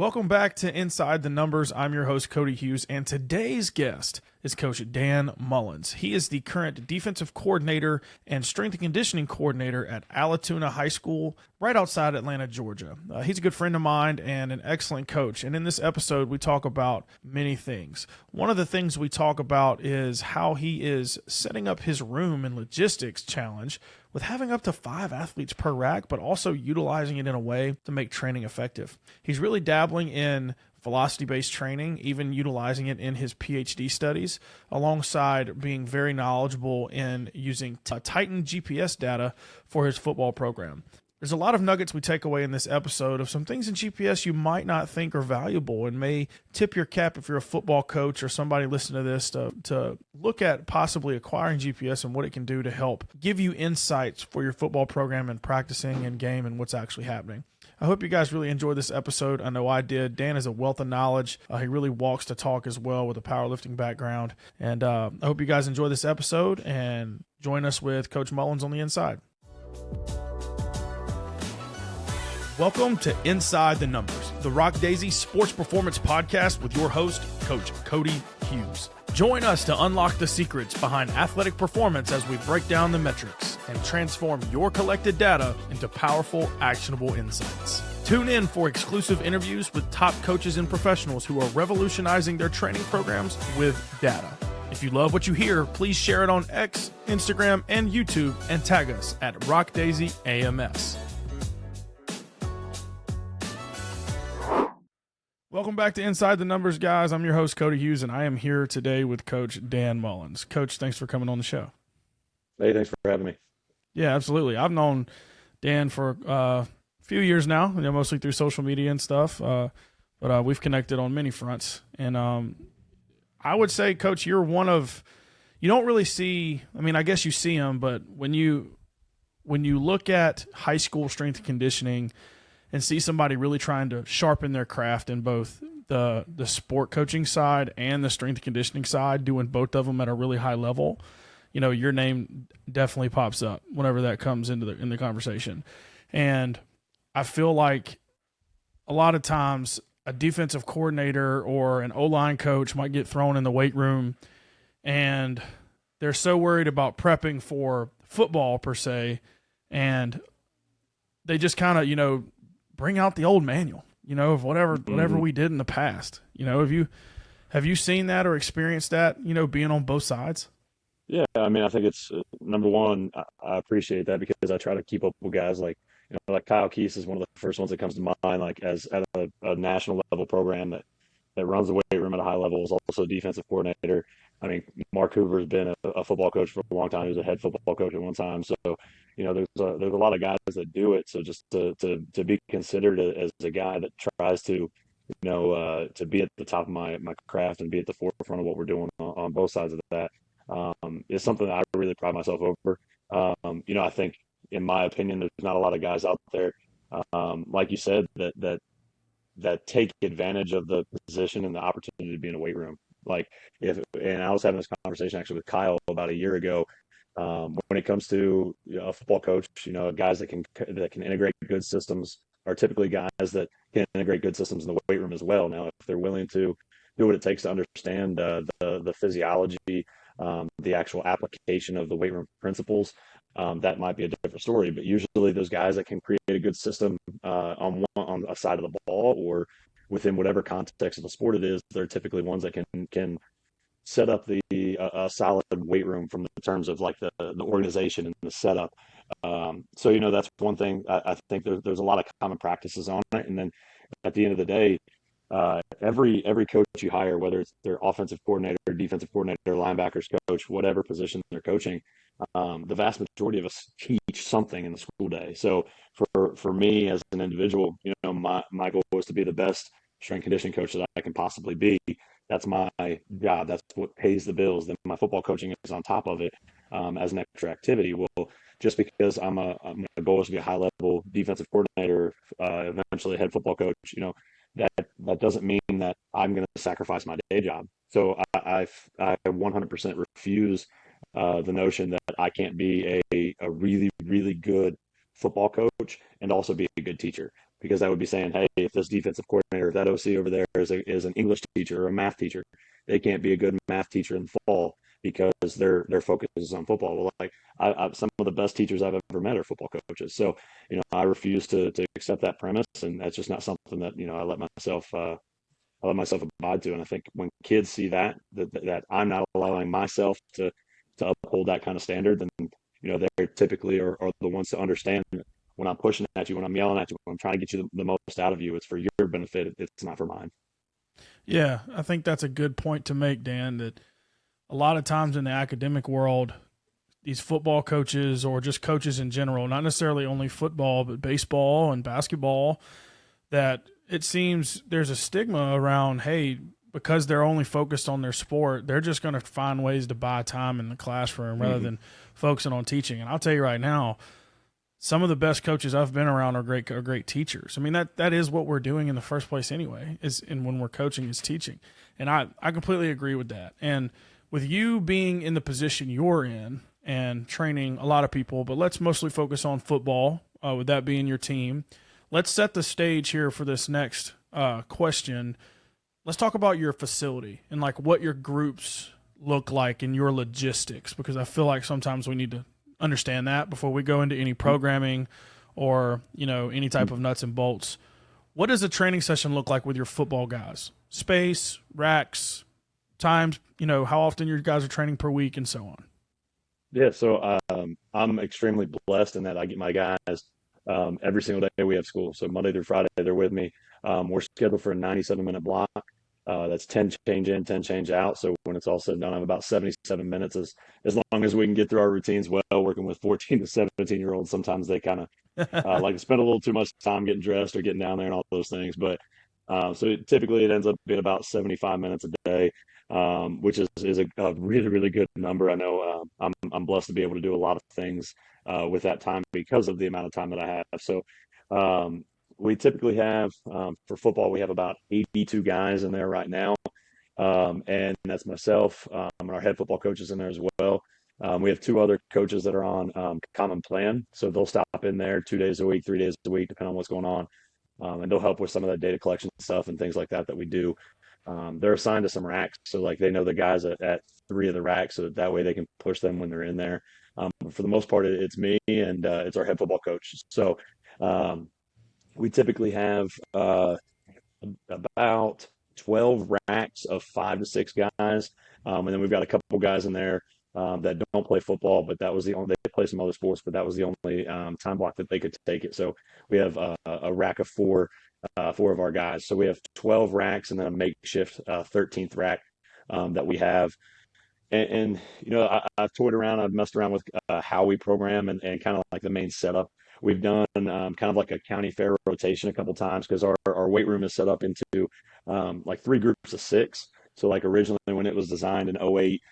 Welcome back to Inside the Numbers. I'm your host, Cody Hughes, and today's guest is Coach Dan Mullins. He is the current defensive coordinator and strength and conditioning coordinator at Allatoona High School, right outside Atlanta, Georgia. He's a good friend of mine and an excellent coach. And in this episode, we talk about many things. One of the things we talk about is how he is setting up his room and logistics challenge with having up to 5 athletes per rack, but also utilizing it in a way to make training effective. He's really dabbling in velocity-based training, even utilizing it in his PhD studies, alongside being very knowledgeable in using Titan GPS data for his football program. There's a lot of nuggets we take away in this episode of some things in GPS you might not think are valuable and may tip your cap if you're a football coach or somebody listening to this to look at possibly acquiring GPS and what it can do to help give you insights for your football program and practicing and game and what's actually happening. I hope you guys really enjoyed this episode. I know I did. Dan is a wealth of knowledge. He really walks the talk as well with a powerlifting background. And I hope you guys enjoy this episode and join us with Coach Mullins on the inside. Welcome to Inside the Numbers, the Rock Daisy Sports Performance Podcast with your host, Coach Cody Hughes. Join us to unlock the secrets behind athletic performance as we break down the metrics and transform your collected data into powerful, actionable insights. Tune in for exclusive interviews with top coaches and professionals who are revolutionizing their training programs with data. If you love what you hear, please share it on X, Instagram, and YouTube and tag us at RockDaisyAMS. Welcome back to Inside the Numbers, guys. I'm your host, Cody Hughes, and I am here today with Coach Dan Mullins. Coach, thanks for coming on the show. Hey, thanks for having me. Yeah, absolutely. I've known Dan for a few years now, mostly through social media and stuff, but we've connected on many fronts. And I would say, Coach, you're one of – you don't really see – I mean, I guess you see them, but when you look at high school strength and conditioning – and see somebody really trying to sharpen their craft in both the sport coaching side and the strength and conditioning side, doing both of them at a really high level, your name definitely pops up whenever that comes in the conversation. And I feel like a lot of times a defensive coordinator or an O-line coach might get thrown in the weight room and they're so worried about prepping for football per se, and they just kind of, bring out the old manual, of whatever we did in the past. Have you seen that or experienced that, being on both sides? Yeah, I mean, I think it's number one. I appreciate that because I try to keep up with guys like Kyle Keese is one of the first ones that comes to mind. Like as at a national level program that runs the weight room at a high level, is also a defensive coordinator. I mean, Mark Hoover's been a football coach for a long time. He was a head football coach at one time. So, there's a lot of guys that do it. So just to be considered as a guy that tries to, to be at the top of my craft and be at the forefront of what we're doing on both sides of that, is something that I really pride myself over. I think, in my opinion, there's not a lot of guys out there, like you said, that take advantage of the position and the opportunity to be in a weight room. And I was having this conversation actually with Kyle about a year ago. When it comes to a football coach, guys that can integrate good systems are typically guys that can integrate good systems in the weight room as well. Now, if they're willing to do what it takes to understand the physiology, the actual application of the weight room principles, that might be a different story. But usually, those guys that can create a good system on a side of the ball or within whatever context of the sport it is, they're typically ones that can set up a solid weight room from the terms of like the organization and the setup. So that's one thing. I think there's a lot of common practices on it, and then at the end of the day, every coach you hire, whether it's their offensive coordinator, defensive coordinator, linebackers coach, whatever position they're coaching, the vast majority of us teach something in the school day. So for me as an individual, my goal is to be the best strength conditioning coach that I can possibly be. That's my job. That's what pays the bills. Then my football coaching is on top of it as an extra activity. Well, just because my goal is to be a high level defensive coordinator, eventually a head football coach, that doesn't mean that I'm going to sacrifice my day job. So I 100% refuse the notion that I can't be a really, really good football coach and also be a good teacher. because that would be saying, hey, if this defensive coordinator, if that OC over there is an English teacher or a math teacher, they can't be a good math teacher in the fall because their focus is on football. Well, like some of the best teachers I've ever met are football coaches. So, I refuse to accept that premise, and that's just not something that I let myself abide to. And I think when kids see that I'm not allowing myself to uphold that kind of standard, then they typically are the ones to understand when I'm pushing at you, when I'm yelling at you, when I'm trying to get you the most out of you. It's for your benefit. It's not for mine. Yeah, I think that's a good point to make, Dan, that a lot of times in the academic world, these football coaches or just coaches in general, not necessarily only football, but baseball and basketball, that it seems there's a stigma around, hey, because they're only focused on their sport, they're just going to find ways to buy time in the classroom rather than focusing on teaching. And I'll tell you right now, some of the best coaches I've been around are great teachers. I mean, that is what we're doing in the first place anyway, and when we're coaching is teaching. And I completely agree with that. And with you being in the position you're in and training a lot of people, but let's mostly focus on football, with that being your team. Let's set the stage here for this next question. Let's talk about your facility and like what your groups look like and your logistics, because I feel like sometimes we need to understand that before we go into any programming or, any type of nuts and bolts. What does a training session look like with your football guys? Space, racks, times, how often your guys are training per week and so on. Yeah, so I'm extremely blessed in that I get my guys every single day we have school. So Monday through Friday, they're with me. We're scheduled for a 97-minute block. That's 10 change in, 10 change out. So when it's all said and done, I'm about 77 minutes as long as we can get through our routines well, working with 14 to 17-year-olds. Sometimes they kind of like to spend a little too much time getting dressed or getting down there and all those things. But so typically it ends up being about 75 minutes a day, which is a really, really good number. I know I'm blessed to be able to do a lot of things with that time because of the amount of time that I have. So we typically have for football, we have about 82 guys in there right now. And that's myself and our head football coaches in there as well. We have two other coaches that are on common plan. So they'll stop in there 2 days a week, 3 days a week, depending on what's going on. And they'll help with some of that data collection stuff and things like that we do. They're assigned to some racks. So like they know the guys at three of the racks, so that way they can push them when they're in there. But for the most part, it's me and it's our head football coach. So um, we typically have about 12 racks of 5 to 6 guys. And then we've got a couple guys in there that don't play football, but that was the only, they play some other sports, but that was the only time block that they could take it. So we have a rack of four of our guys. So we have 12 racks and then a makeshift 13th rack that we have. And I've toyed around, I've messed around with how we program and kind of like the main setup. We've done kind of like a county fair rotation a couple times because our weight room is set up into like 3 groups of 6. So like originally when it was designed in '08,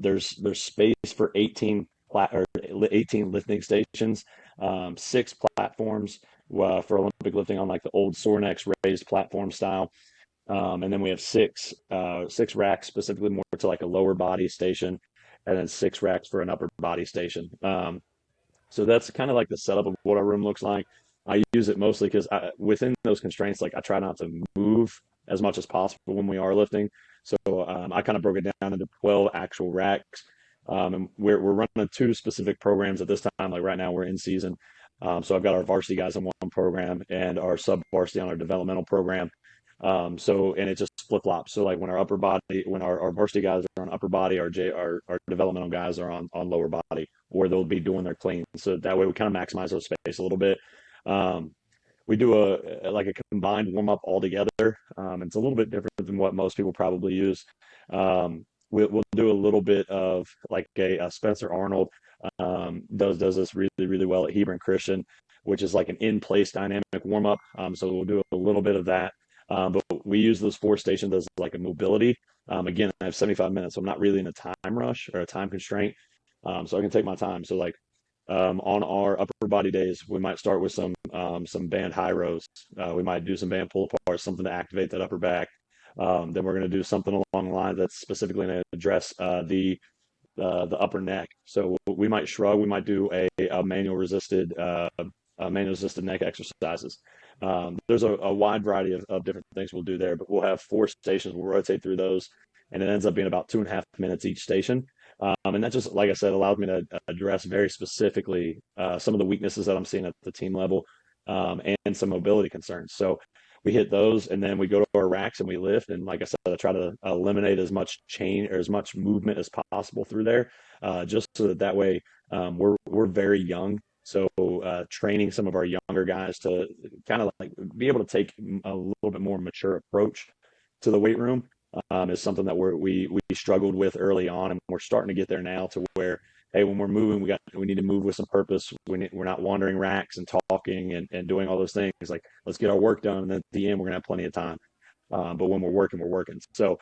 there's space for 18 lifting stations, 6 platforms for Olympic lifting on like the old Sorinex raised platform style. And then we have six racks specifically more to like a lower body station, and then 6 racks for an upper body station. So that's kind of like the setup of what our room looks like. I use it mostly because within those constraints, like I try not to move as much as possible when we are lifting. So I kind of broke it down into 12 actual racks. And we're running 2 specific programs at this time. Like right now, we're in season. So I've got our varsity guys on one program and our sub varsity on our developmental program. And it just flip flops. So like when our varsity guys are on upper body, our developmental guys are on lower body, or they'll be doing their clean. So that way we kind of maximize those space a little bit. Um, we do a combined warm up all together. It's a little bit different than what most people probably use. We'll do a little bit of like a Spencer Arnold does this really, really well at Hebron Christian, which is like an in place dynamic warm up. So we'll do a little bit of that. But we use those 4 stations as like a mobility. Again, I have 75 minutes, so I'm not really in a time rush or a time constraint. So I can take my time. So like on our upper body days, we might start with some band high rows. We might do some band pull apart, something to activate that upper back. Then we're going to do something along the lines that's specifically going to address the upper neck. So we might shrug. We might do a manual resisted neck exercises. There's a wide variety of different things we'll do there, but we'll have 4 stations. We'll rotate through those, and it ends up being about 2.5 minutes each station. And that just, like I said, allows me to address very specifically some of the weaknesses that I'm seeing at the team level, and some mobility concerns. So we hit those, and then we go to our racks and we lift. And like I said, I try to eliminate as much chain or as much movement as possible through there, just so that way we're very young. So training some of our younger guys to kind of like be able to take a little bit more mature approach to the weight room, is something that we struggled with early on, and we're starting to get there now to where, hey, when we're moving, we need to move with some purpose. We're not wandering racks and talking and doing all those things. Like, let's get our work done, and then at the end we're gonna have plenty of time. But when we're working, we're working. So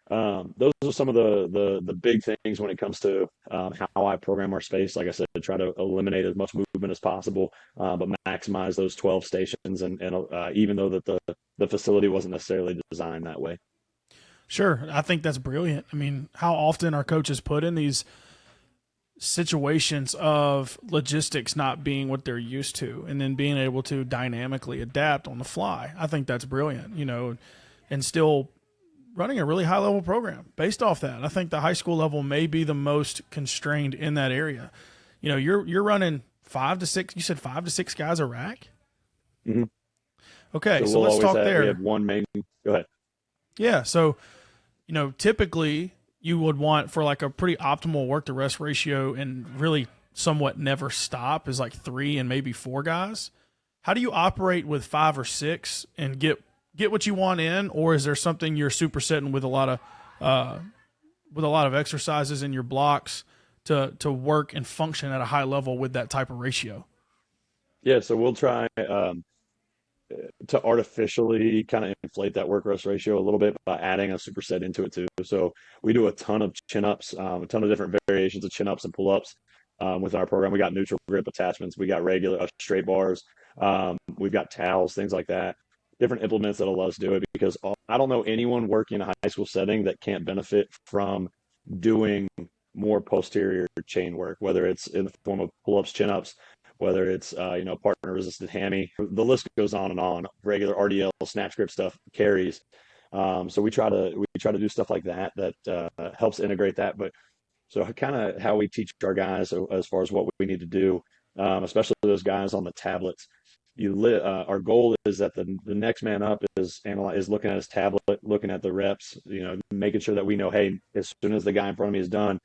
those are some of the big things when it comes to how I program our space. Like I said, try to eliminate as much movement as possible, but maximize those 12 stations. And even though that the facility wasn't necessarily designed that way. Sure. I think that's brilliant. I mean, how often are coaches put in these situations of logistics not being what they're used to and then being able to dynamically adapt on the fly? I think that's brilliant, and still running a really high level program based off that. I think the high school level may be the most constrained in that area. You're running 5 to 6, you said 5 to 6 guys a rack. Mm-hmm. Okay. So let's talk there. We have one main, go ahead. Yeah. So, typically you would want for like a pretty optimal work to rest ratio and really somewhat never stop is like 3 and maybe 4 guys. How do you operate with 5 or 6 and get what you want in, or is there something you're supersetting with a lot of exercises in your blocks to work and function at a high level with that type of ratio? Yeah, so we'll try to artificially kind of inflate that work rest ratio a little bit by adding a superset into it too. So we do a ton of chin ups, a ton of different variations of chin ups and pull ups with our program. We got neutral grip attachments, we got regular straight bars, we've got towels, things like that. Different implements that'll let us do it, because I don't know anyone working in a high school setting that can't benefit from doing more posterior chain work, whether it's in the form of pull-ups, chin-ups, whether it's partner resisted hammy. The list goes on. Regular RDL, snatch grip stuff, carries. So we try to do stuff like that helps integrate that. But so kind of how we teach our guys as far as what we need to do, especially those guys on the tablets. Our goal is that the next man up is looking at his tablet, looking at the reps, making sure that we know, hey, as soon as the guy in front of me is done,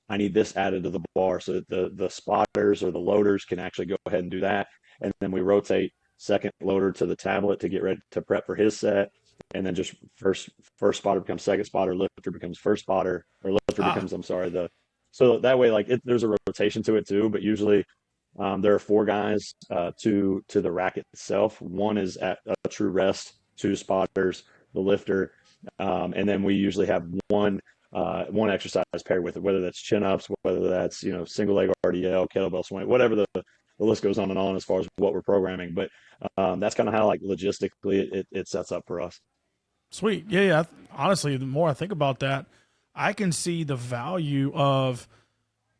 I need this added to the bar so that the spotters or the loaders can actually go ahead and do that. And then we rotate second loader to the tablet to get ready to prep for his set. And then just first spotter becomes second spotter, lifter becomes first spotter, or lifter becomes, so that way, like there's a rotation to it too, but usually there are 4 guys to the rack itself. One is at a true rest, 2 spotters, the lifter, and then we usually have one exercise paired with it, whether that's chin ups, whether that's single leg RDL, kettlebell swing, whatever the list goes on and on as far as what we're programming. But that's kind of how, like, logistically it sets up for us. Sweet. Yeah. Honestly, the more I think about that, I can see the value of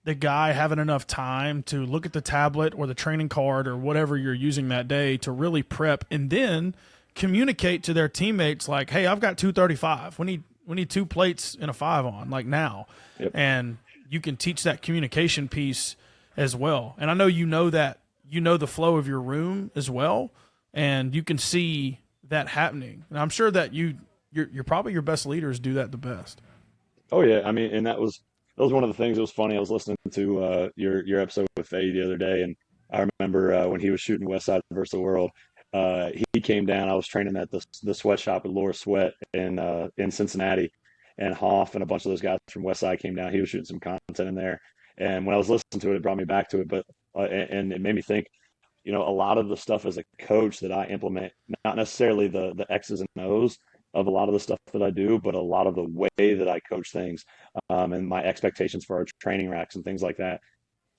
the guy having enough time to look at the tablet or the training card or whatever you're using that day to really prep and then communicate to their teammates like, hey, I've got 235. We need 2 plates and a 5 on, like, now. Yep. And you can teach that communication piece as well. And I know that the flow of your room as well, and you can see that happening. And I'm sure that you're probably your best leaders do that the best. Oh yeah, I mean, and that was one of the things. It was funny. I was listening to your episode with Faye the other day, and I remember when he was shooting Westside versus the World. He came down. I was training at the sweatshop with Laura Sweat in Cincinnati, and Hoff and a bunch of those guys from Westside came down. He was shooting some content in there, and when I was listening to it, it brought me back to it. But and it made me think. A lot of the stuff as a coach that I implement, not necessarily the X's and O's of a lot of the stuff that I do, but a lot of the way that I coach things, and my expectations for our training racks and things like that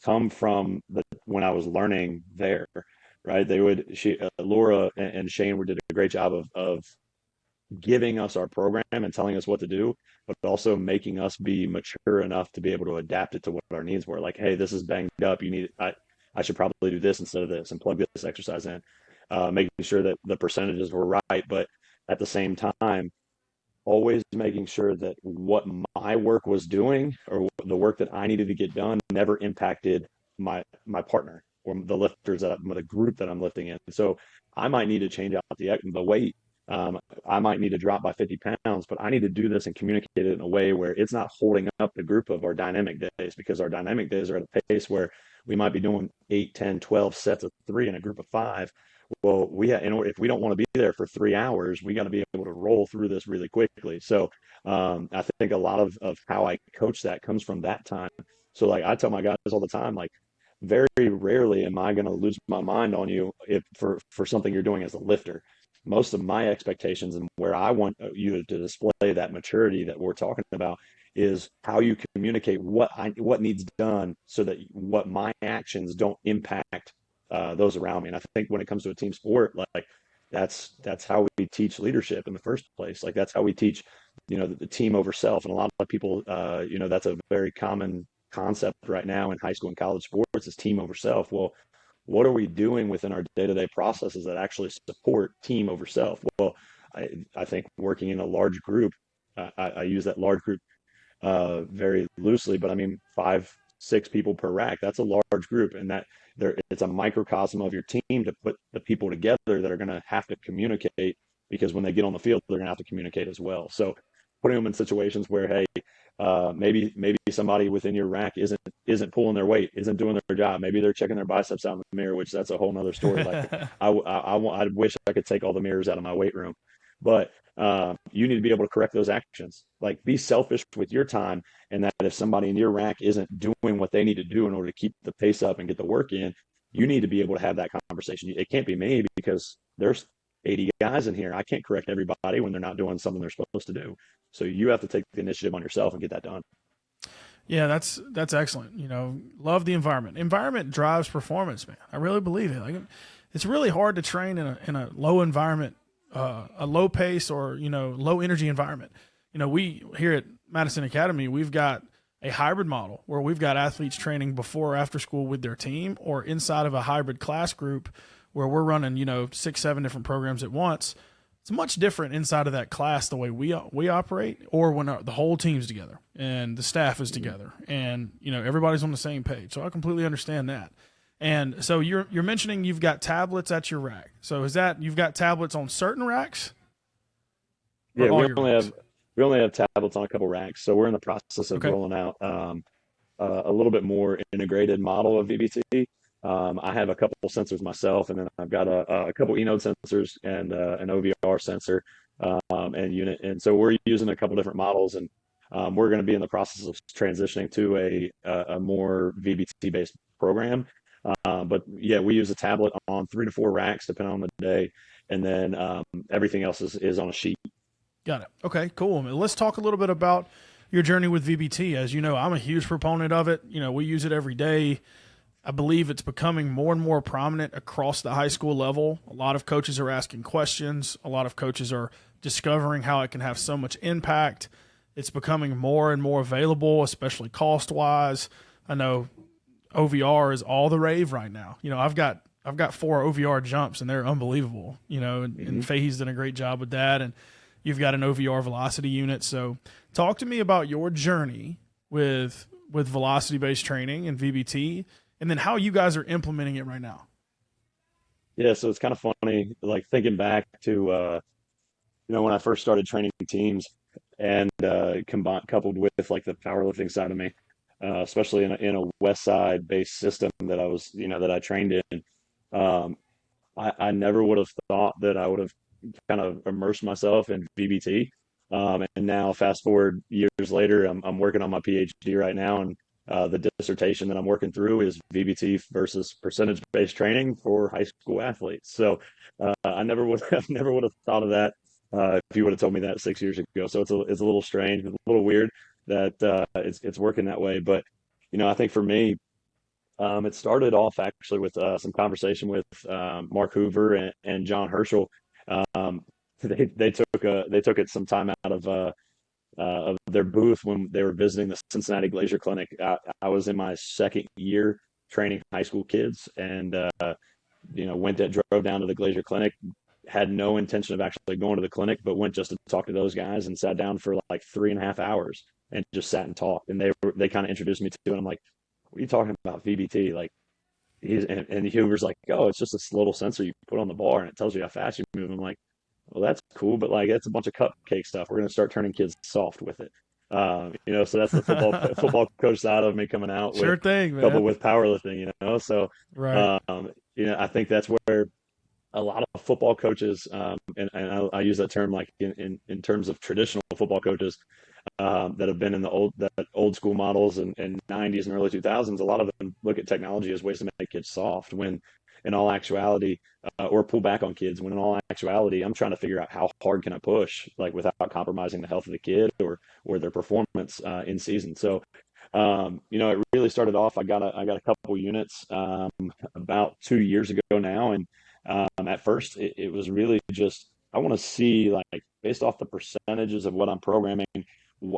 come from when I was learning there, right? Laura and Shane did a great job of giving us our program and telling us what to do, but also making us be mature enough to be able to adapt it to what our needs were. Like, hey, this is banged up. I should probably do this instead of this and plug this exercise in. making sure that the percentages were right. But at the same time, always making sure that what my work was doing or the work that I needed to get done never impacted my partner or the lifters the group that I'm lifting in. So I might need to change out the weight. I might need to drop by 50 pounds, but I need to do this and communicate it in a way where it's not holding up the group of our dynamic days, because our dynamic days are at a pace where we might be doing 8, 10, 12 sets of 3 in a group of 5. Well, if we don't want to be there for 3 hours, we got to be able to roll through this really quickly. So I think a lot of how I coach that comes from that time. So like I tell my guys all the time, like very rarely am I going to lose my mind on you if for something you're doing as a lifter. Most of my expectations and where I want you to display that maturity that we're talking about is how you communicate what needs done so that what my actions don't impact those around me. And I think when it comes to a team sport, like that's how we teach leadership in the first place. Like that's how we teach, the team over self. And a lot of people, that's a very common concept right now in high school and college sports is team over self. Well, what are we doing within our day-to-day processes that actually support team over self? Well, I think working in a large group, I use that large group very loosely, but I mean 5, 6 people per rack. That's a large group, and it's a microcosm of your team to put the people together that are going to have to communicate, because when they get on the field, they're going to have to communicate as well. So putting them in situations where, hey, maybe somebody within your rack isn't pulling their weight, isn't doing their job. Maybe they're checking their biceps out in the mirror, which that's a whole nother story. Like I wish I could take all the mirrors out of my weight room, but you need to be able to correct those actions. Like be selfish with your time, and that if somebody in your rack isn't doing what they need to do in order to keep the pace up and get the work in, you need to be able to have that conversation. It can't be me, because there's 80 guys in here. I can't correct everybody when they're not doing something they're supposed to do. So you have to take the initiative on yourself and get that done. Yeah, that's excellent. Love the environment. Environment drives performance, man. I really believe it. Like, it's really hard to train in a low environment, a low pace or low energy environment. We here at Madison Academy, we've got a hybrid model where we've got athletes training before or after school with their team, or inside of a hybrid class group where we're running 6, 7 different programs at once. It's much different inside of that class the way we operate, or when the whole team's together and the staff is together and everybody's on the same page. So I completely understand that. And so you're mentioning you've got tablets at your rack. So is that you've got tablets on certain racks? Yeah, we only have tablets on a couple racks. So we're in the process of rolling out a little bit more integrated model of VBT. I have a couple sensors myself, and then I've got a couple eNode sensors and an OVR sensor and unit. And so we're using a couple different models, and we're going to be in the process of transitioning to a more VBT based program. But yeah, we use a tablet on 3 to 4 racks depending on the day, and then everything else is on a sheet. Got it. Okay, cool. Let's talk a little bit about your journey with VBT. As you know, I'm a huge proponent of it. We use it every day. I believe it's becoming more and more prominent across the high school level. A lot of coaches are asking questions. A lot of coaches are discovering how it can have so much impact. It's becoming more and more available, especially cost-wise. I know OVR is all the rave right now. I've got 4 OVR jumps, and they're unbelievable. And Fahey's done a great job with that. And you've got an OVR velocity unit. So talk to me about your journey with velocity-based training and VBT, and then how you guys are implementing it right now. Yeah, so it's kind of funny, like thinking back to when I first started training teams, and coupled with like the powerlifting side of me, especially in a West Side based system that I was that I trained in. I never would have thought that I would have kind of immersed myself in VBT. And now, fast forward years later, I'm working on my PhD right now, and the dissertation that I'm working through is VBT versus percentage-based training for high school athletes. So I never would have thought of that if you would have told me that 6 years ago. So it's a little strange, a little weird that it's working that way. But I think for me, it started off actually with some conversation with Mark Hoover and John Herschel. They took it some time out of their booth when they were visiting the Cincinnati Glacier Clinic. I was in my second year training high school kids, and drove down to the Glacier Clinic, had no intention of actually going to the clinic, but went just to talk to those guys and sat down for like 3.5 hours and just sat and talked. And they kind of introduced me to it. And I'm like, what are you talking about, VBT? Like, and Huber's like, oh, it's just this little sensor you put on the bar and it tells you how fast you move. I'm like, well, that's cool, but like that's a bunch of cupcake stuff. We're gonna start turning kids soft with it. So that's the football coach side of me coming out with Sure thing, coupled man. with powerlifting. So Right. I think that's where a lot of football coaches, and I use that term like in terms of traditional football coaches, that have been in the old school models and 90s and early 2000s. A lot of them look at technology as ways to make kids soft, when in all actuality, or pull back on kids, when in all actuality, I'm trying to figure out how hard can I push, like without compromising the health of the kid or their performance in season. So it really started off. I got a couple units about 2 years ago now, and at first it was really just, I want to see, like, based off the percentages of what I'm programming,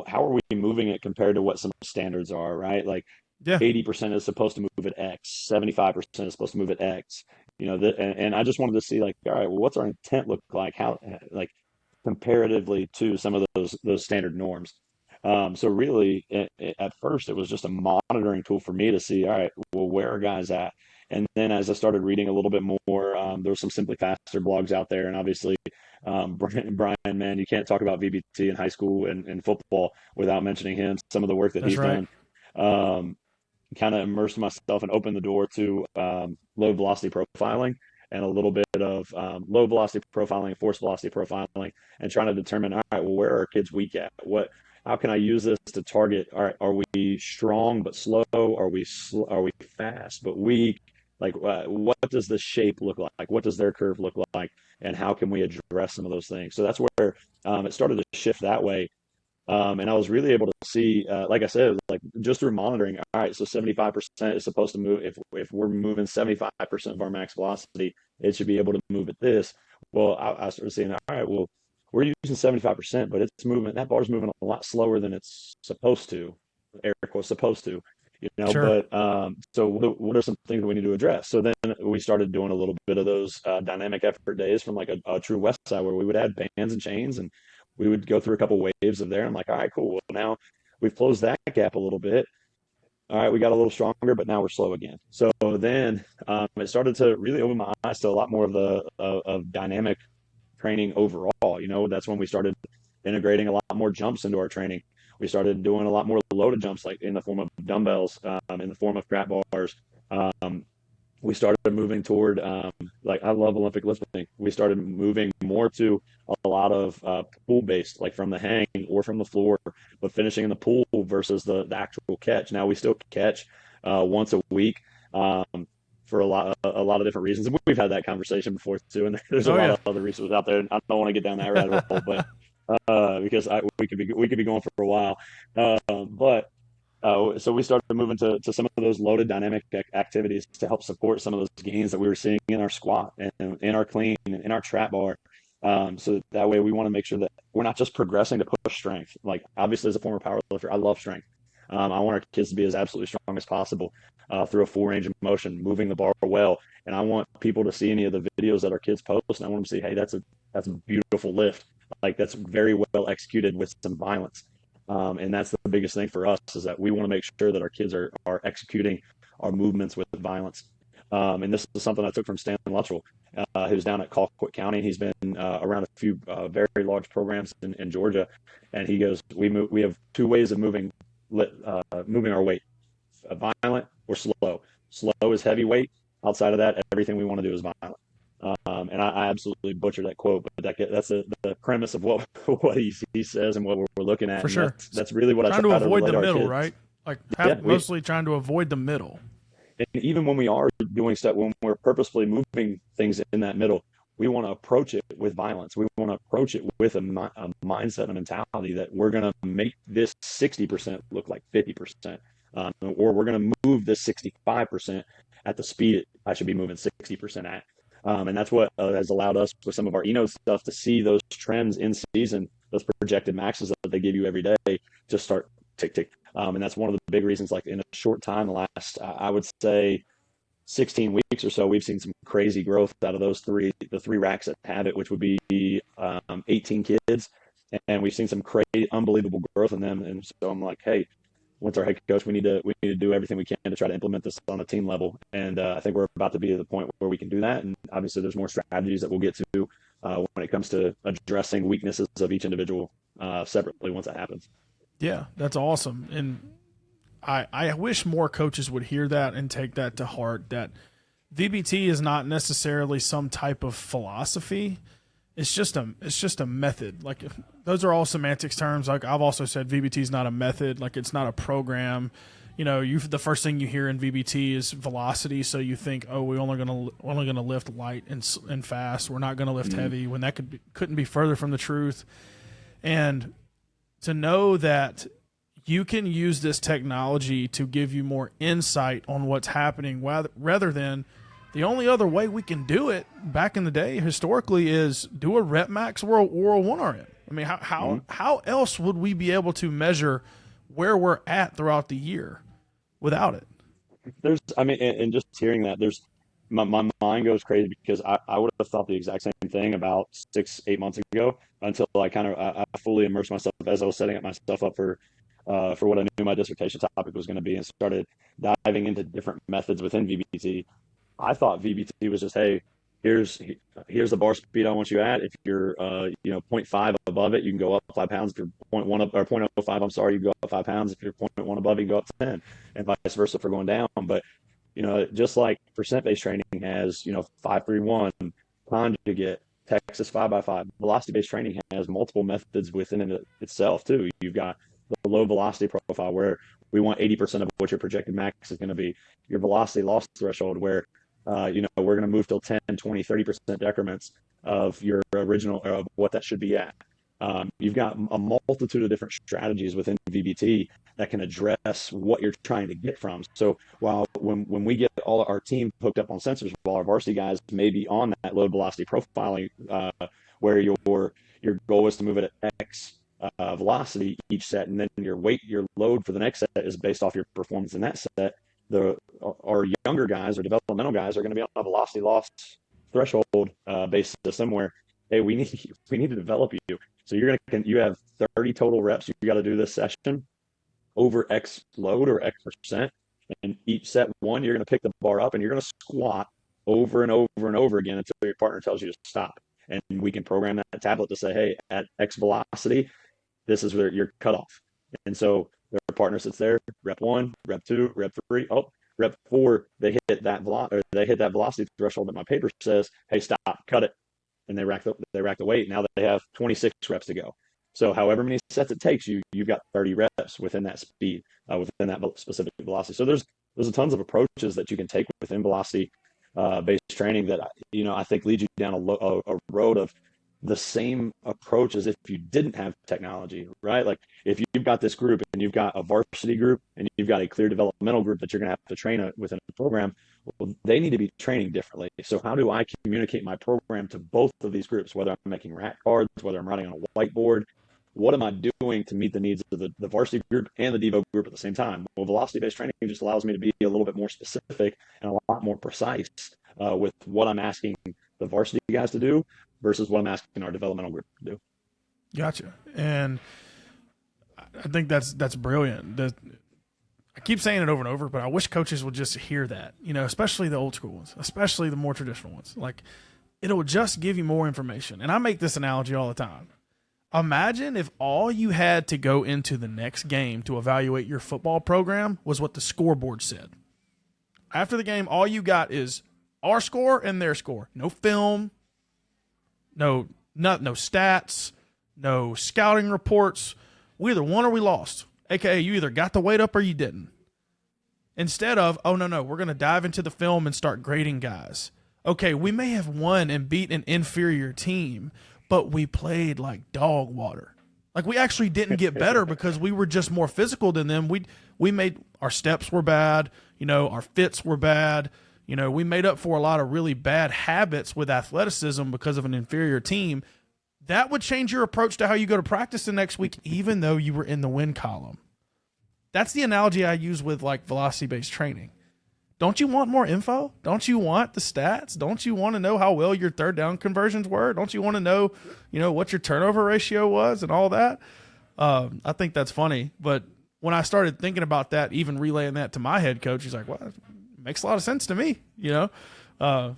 how are we moving it compared to what some standards are, right? Like Yeah. 80% is supposed to move at X, 75% is supposed to move at X. And I just wanted to see, like, all right, well, what's our intent look like? How, like, comparatively to some of those standard norms. So really, at first, it was just a monitoring tool for me to see, all right, well, where are guys at? And then as I started reading a little bit more, there was some Simply Faster blogs out there, and obviously, Brian, man, you can't talk about VBT in high school and football without mentioning him. Some of the work that That's he's right. done. Um, Kind of immersed myself and opened the door to low velocity profiling and a little bit of low velocity profiling, force velocity profiling, and trying to determine, all right, well, where are our kids weak at? How can I use this to target? All right, are we strong but slow? Are we fast but weak? Like, what does the shape look like? What does their curve look like? And how can we address some of those things? So that's where it started to shift that way. And I was really able to see, like I said, like just through monitoring. All right, so 75% is supposed to move. If we're moving 75% of our max velocity, it should be able to move at this. Well, I started seeing, all right, well, we're using 75%, but it's moving. That bar's moving a lot slower than it's supposed to. Eric was supposed to, Sure. But so what are some things that we need to address? So then we started doing a little bit of those dynamic effort days from like a true West Side, where we would add bands and chains, and we would go through a couple waves of there. I'm like, all right, cool. Well, now we've closed that gap a little bit. All right, we got a little stronger, but now we're slow again. So then it started to really open my eyes to a lot more of the of dynamic training overall. That's when we started integrating a lot more jumps into our training. We started doing a lot more loaded jumps, like in the form of dumbbells, in the form of crap bars. Um, we started moving toward, like, I love Olympic lifting. We started moving more to a lot of pool based, like from the hang or from the floor, but finishing in the pool versus the actual catch. Now we still catch once a week. For a lot of different reasons. And we've had that conversation before too. And there's a Oh lot yeah. of other resources out there. I don't want to get down that rabbit hole, but because we could be going for a while. But So we started moving to some of those loaded dynamic activities to help support some of those gains that we were seeing in our squat and in our clean and in our trap bar. So that way we want to make sure that we're not just progressing to push strength. Like, obviously, as a former power lifter, I love strength. I want our kids to be as absolutely strong as possible through a full range of motion, moving the bar well. And I want people to see any of the videos that our kids post, and I want them to see, hey, that's a beautiful lift. Like, that's very well executed with some violence. And that's the biggest thing for us, is that we want to make sure that our kids are executing our movements with violence. And this is something I took from Stan Luttrell, who's down at Colquitt County. He's been around a few very large programs in Georgia, and he goes, we have two ways of moving our weight: violent or slow. Slow is heavy weight. Outside of that, everything we want to do is violent. And I absolutely butchered that quote, but that's the premise of what what he says and what we're looking at, For and sure. that's really what I Trying to try to avoid relay the to our middle, kids. right? Like Yeah, mostly trying to avoid the middle. and even when we are doing stuff, when we're purposefully moving things in that middle, we want to approach it with violence. We want to approach it with a mindset and a mentality that we're going to make this 60% look like 50%, or we're going to move this 65% at the speed I should be moving 60% at. And that's what has allowed us with some of our stuff to see those trends in season, those projected maxes that they give you every day, just start tick tick. And that's one of the big reasons, like, in a short time, the last, I would say, 16 weeks or so, we've seen some crazy growth out of the three racks that have it, which would be 18 kids. And we've seen some crazy, unbelievable growth in them. And so I'm like, hey, once our head coach, we need to do everything we can to try to implement this on a team level. And I think we're about to be at the point where we can do that. And obviously, there's more strategies that we'll get to when it comes to addressing weaknesses of each individual separately once that happens. Yeah, that's awesome. And I wish more coaches would hear that and take that to heart, that VBT is not necessarily some type of philosophy. It's just a method. Like, those are all semantics terms. Like, I've also said VBT is not a method. Like, it's not a program. The first thing you hear in VBT is velocity, so you think, oh, we're only gonna lift light and fast. We're not gonna lift heavy, when that couldn't be further from the truth. And to know that you can use this technology to give you more insight on what's happening, rather than the only other way we can do it back in the day historically is do a rep max or a 1RM. I mean, how else would we be able to measure where we're at throughout the year without it? And just hearing that, my mind goes crazy, because I would have thought the exact same thing about 6-8 months ago, until I fully immersed myself as I was setting myself up for what I knew my dissertation topic was going to be, and started diving into different methods within VBT. I thought VBT was just, hey, here's the bar speed I want you at. If you're zero 0.5 above it, you can go up 5 pounds. If you're 0.1 up, or 0.05, I'm sorry, you go up 5 pounds. If you're 0.1 above, you can go up 10, and vice versa for going down. But just like percent-based training has 5-3-1, conjugate, Texas 5x5, velocity-based training has multiple methods within it itself too. You've got the low velocity profile, where we want 80% of what your projected max is going to be. Your velocity loss threshold, where we're going to move till 10, 20, 30% decrements of your original, of what that should be at. You've got a multitude of different strategies within VBT that can address what you're trying to get from. So when we get all our team hooked up on sensors, while our varsity guys may be on that low velocity profiling, where your goal is to move it at X velocity each set, and then your load for the next set is based off your performance in that set. Our younger guys or developmental guys are going to be on a velocity loss threshold based system, where, hey, we need to develop you. So you have 30 total reps you got to do this session over X load or X percent, and each set one you're going to pick the bar up and you're going to squat over and over and over again until your partner tells you to stop. And we can program that tablet to say, hey, at X velocity, this is where your cutoff. And so their partner sits there, rep 1, rep 2, rep 3, rep 4, they hit that velocity threshold that my paper says, hey, stop, cut it. And they rack the weight. Now they have 26 reps to go. So however many sets it takes, you've got 30 reps within that speed, within that specific velocity. So there's tons of approaches that you can take within velocity based training that I think leads you down a road of the same approach as if you didn't have technology, right? Like, if you've got this group and you've got a varsity group and you've got a clear developmental group that you're going to have to train within a program, well, they need to be training differently. So how do I communicate my program to both of these groups, whether I'm making rack cards, whether I'm writing on a whiteboard? What am I doing to meet the needs of the varsity group and the Devo group at the same time? Well, velocity-based training just allows me to be a little bit more specific and a lot more precise with what I'm asking the varsity guys to do versus what I'm asking our developmental group to do. Gotcha. And I think that's brilliant. I keep saying it over and over, but I wish coaches would just hear that, especially the old school ones, especially the more traditional ones. Like, it'll just give you more information. And I make this analogy all the time. Imagine if all you had to go into the next game to evaluate your football program was what the scoreboard said. After the game, all you got is our score and their score. No film, no stats, no scouting reports. We either won or we lost. AKA, you either got the weight up or you didn't. Instead of, oh, no, we're going to dive into the film and start grading guys. Okay, we may have won and beat an inferior team, but we played like dog water. Like, we actually didn't get better because we were just more physical than them. We made, our steps were bad, our fits were bad. We made up for a lot of really bad habits with athleticism because of an inferior team. That would change your approach to how you go to practice the next week, even though you were in the win column. That's the analogy I use with like velocity-based training. Don't you want more info? Don't you want the stats? Don't you want to know how well your third down conversions were? Don't you want to know, what your turnover ratio was and all that? I think that's funny. But when I started thinking about that, even relaying that to my head coach, he's like, well, it makes a lot of sense to me,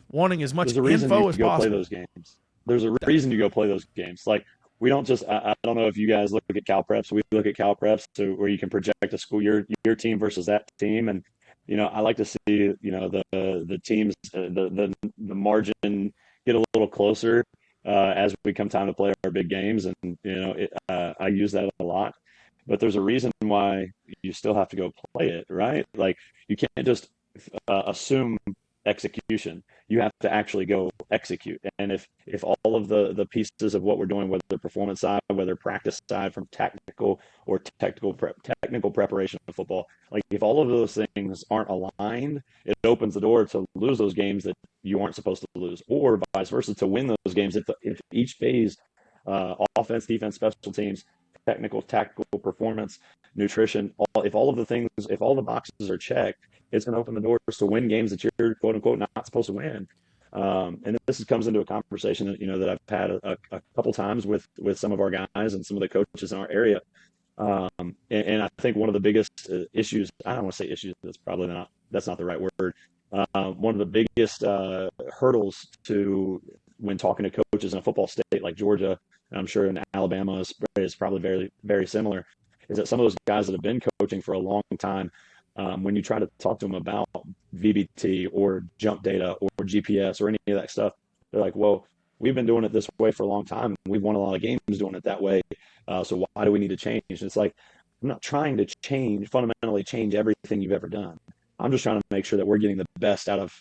wanting as much info as possible. Play those games. There's a reason you go play those games. Like, we don't just, I don't know if you guys look at Cal Preps. We look at Cal Preps where you can project a school, your team versus that team. And, I like to see, the teams, the margin get a little closer as we come time to play our big games. And, I use that a lot. But there's a reason why you still have to go play it, right? Like, you can't just assume execution. You have to actually go execute. And if all of the pieces of what we're doing, whether performance side, whether practice side, from technical or technical preparation of football, like, if all of those things aren't aligned, it opens the door to lose those games that you aren't supposed to lose, or vice versa, to win those games if each phase, offense, defense, special teams, technical, tactical, performance, nutrition, if all the boxes are checked, it's going to open the doors to win games that you're, quote unquote, not supposed to win. And this comes into a conversation that I've had a couple times with some of our guys and some of the coaches in our area. And I think one of the biggest issues, I don't want to say issues, that's not the right word. One of the biggest hurdles to when talking to coaches in a football state like Georgia, and I'm sure in Alabama is probably very, very similar, is that some of those guys that have been coaching for a long time, when you try to talk to them about VBT or jump data or GPS or any of that stuff, they're like, well, we've been doing it this way for a long time. We've won a lot of games doing it that way. So why do we need to change? And it's like, I'm not trying to fundamentally change everything you've ever done. I'm just trying to make sure that we're getting the best out of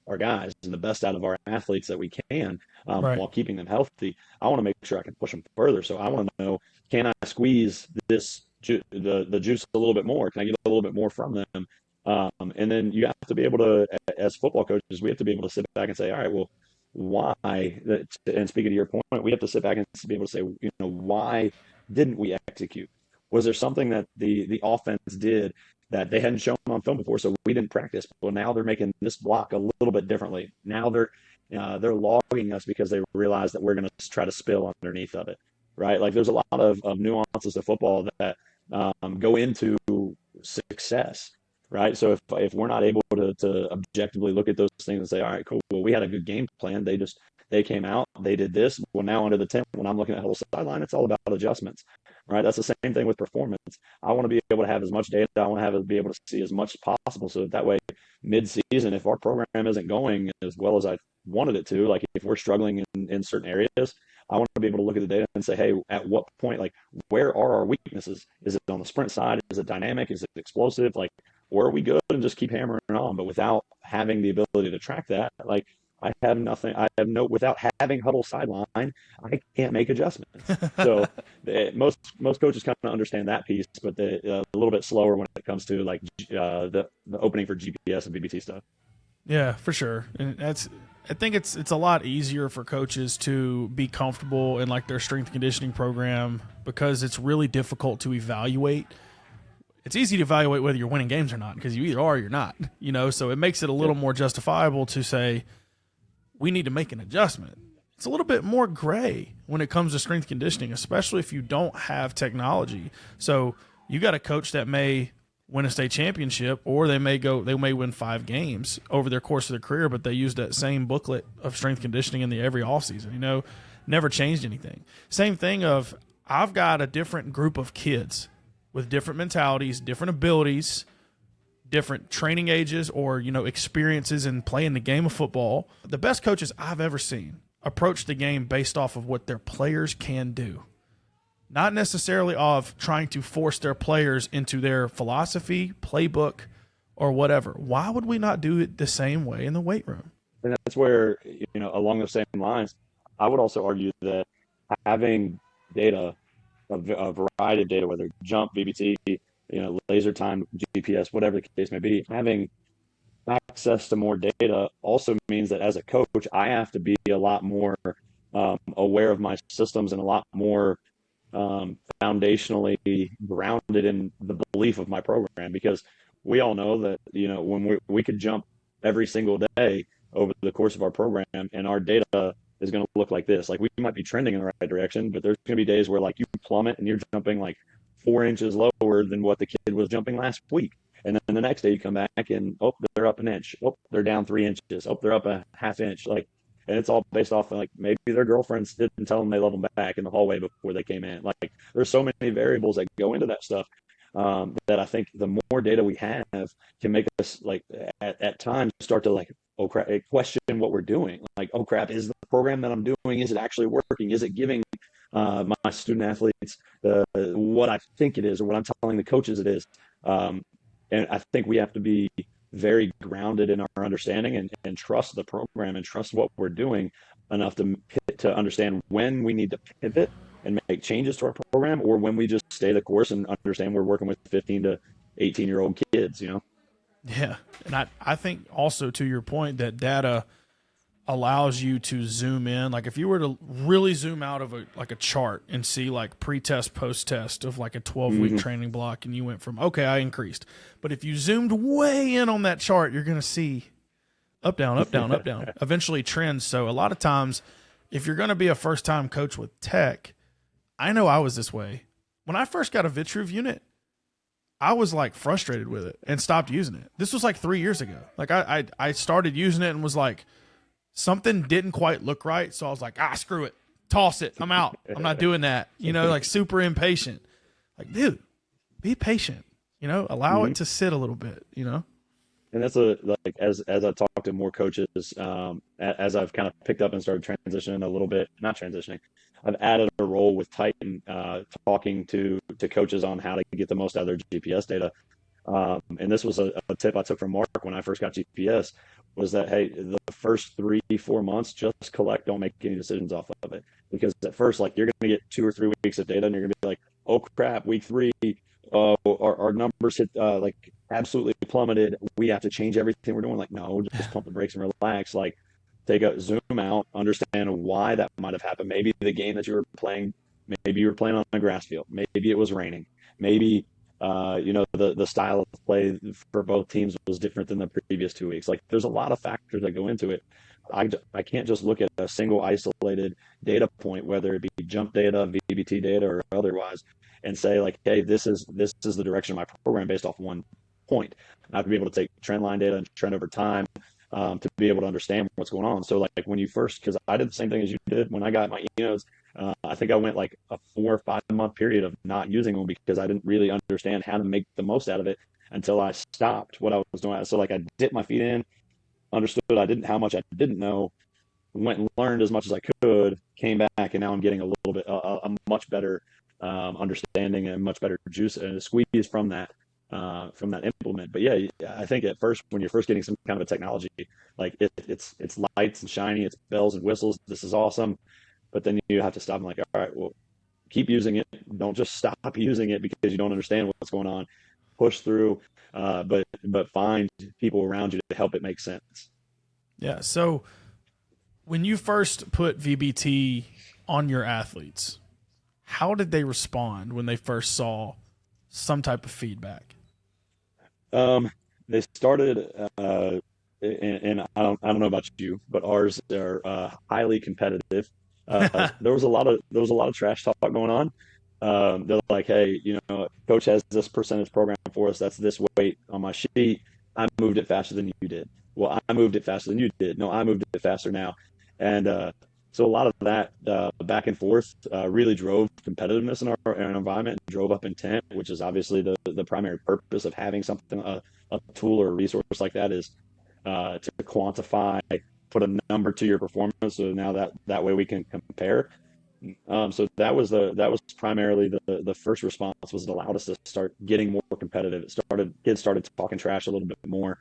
our guys and the best out of our athletes that we can, Right. while keeping them healthy. I want to make sure I can push them further. So I want to know, can I squeeze the juice a little bit more? Can I get a little bit more from them? And then you have to be able to, as football coaches, we have to be able to sit back and say, all right, well, why? And speaking to your point, we have to sit back and be able to say, why didn't we execute? Was there something that the offense did that they hadn't shown on film before, so we didn't practice? Well, now they're making this block a little bit differently. Now they're logging us because they realize that we're going to try to spill underneath of it, right? Like, there's a lot of nuances to football that go into success, right? So if we're not able to objectively look at those things and say, all right, cool, well, we had a good game plan. They came out, they did this. Well, now under the tent, when I'm looking at the whole sideline, it's all about adjustments, right? That's the same thing with performance. I want to be able to have as much data. I want to be able to see as much as possible, so that way, mid-season, if our program isn't going as well as I wanted it to, like if we're struggling in certain areas, I want to be able to look at the data and say, hey, at what point, like, where are our weaknesses? Is it on the sprint side? Is it dynamic? Is it explosive? Like, where are we good? And just keep hammering on. But without having the ability to track that, like, without having huddle sideline, I can't make adjustments. So most coaches kind of understand that piece, but a little bit slower when it comes to, like, the opening for GPS and VBT stuff. Yeah, for sure. And I think it's a lot easier for coaches to be comfortable in, like, their strength conditioning program, because it's really difficult to evaluate. It's easy to evaluate whether you're winning games or not, because you either are or you're not, so it makes it a little more justifiable to say we need to make an adjustment. It's a little bit more gray when it comes to strength conditioning, especially if you don't have technology. So you got a coach that may win a state championship, or they may win 5 games over their course of their career, but they used that same booklet of strength conditioning in every offseason, never changed anything. Same thing of, I've got a different group of kids with different mentalities, different abilities, different training ages, or, experiences in playing the game of football. The best coaches I've ever seen approach the game based off of what their players can do, not necessarily of trying to force their players into their philosophy, playbook, or whatever. Why would we not do it the same way in the weight room? And that's where, along the same lines, I would also argue that having data, a variety of data, whether jump, VBT, laser time, GPS, whatever the case may be, having access to more data also means that as a coach, I have to be a lot more aware of my systems and a lot more foundationally grounded in the belief of my program. Because we all know that, when we could jump every single day over the course of our program, and our data is going to look like this. Like, we might be trending in the right direction, but there's going to be days where like you plummet and you're jumping like 4 inches lower than what the kid was jumping last week. And then the next day you come back and, oh, they're up an inch. Oh, they're down 3 inches. Oh, they're up a half inch. Like, and it's all based off of like maybe their girlfriends didn't tell them they love them back in the hallway before they came in. Like, there's so many variables that go into that stuff, that I think the more data we have can make us like at times start to like, oh crap, question what we're doing. Like, oh crap, is the program that I'm doing, is it actually working? Is it giving my student athletes what I think it is, or what I'm telling the coaches it is? And I think we have to be very grounded in our understanding, and trust the program and trust what we're doing enough to understand when we need to pivot and make changes to our program, or when we just stay the course and understand we're working with 15 to 18-year-old kids. Yeah. And I think also, to your point, that data allows you to zoom in. Like, if you were to really zoom out of a chart and see like pre-test, post-test of like a 12-week training block, and you went from, okay, I increased. But if you zoomed way in on that chart, you're going to see up, down, up, down, up, down, eventually trends. So a lot of times, if you're going to be a first-time coach with tech, I know I was this way. When I first got a Vitruve unit, I was like frustrated with it and stopped using it. This was like 3 years ago. Like, I started using it and was like, something didn't quite look right. So I was like, screw it. Toss it. I'm out. I'm not doing that. Like super impatient. Like, dude, be patient. Allow it to sit a little bit, And that's like, as I talk to more coaches, as I've kind of picked up and started transitioning a little bit, not transitioning, I've added a role with Titan, talking to coaches on how to get the most out of their GPS data. And this was a tip I took from Mark when I first got GPS, was that, hey, the first 3-4 months, just collect, don't make any decisions off of it. Because at first, like, you're going to get 2 or 3 weeks of data and you're going to be like, oh crap, week 3, our numbers hit, like, absolutely plummeted. We have to change everything we're doing. Like, no, just pump the brakes and relax. Like, take a zoom out, understand why that might have happened. Maybe the game that you were playing, maybe you were playing on a grass field. Maybe it was raining. Maybe the style of play for both teams was different than the previous 2 weeks. Like, there's a lot of factors that go into it. I can't just look at a single isolated data point, whether it be jump data, VBT data, or otherwise, and say like, hey, this is the direction of my program based off one point. I have to be able to take trend line data and trend over time, to be able to understand what's going on. So like when you first, because I did the same thing as you did when I got my enos, I think I went like a 4 or 5 month period of not using them because I didn't really understand how to make the most out of it until I stopped what I was doing. So like, I dipped my feet in, understood how much I didn't know, went and learned as much as I could, came back, and now I'm getting a little bit a much better understanding and much better juice and squeeze from that implement. But yeah, I think at first, when you're first getting some kind of a technology, like it's lights and shiny, it's bells and whistles, this is awesome. But then you have to stop and like, all right, well, keep using it. Don't just stop using it because you don't understand what's going on. Push through, but find people around you to help it make sense. Yeah. So when you first put VBT on your athletes, how did they respond when they first saw some type of feedback? They started, and I don't know about you, but ours are highly competitive. There was a lot of trash talk going on. They're like, hey, coach has this percentage program for us. That's this weight on my sheet. I moved it faster than you did. Well, I moved it faster than you did. No, I moved it faster now. And so a lot of that back and forth really drove competitiveness in our environment, and drove up intent, which is obviously the primary purpose of having something, a tool or a resource like that, is to quantify, put a number to your performance. So now that way we can compare. So that was primarily the first response. Was it allowed us to start getting more competitive. Kids started talking trash a little bit more.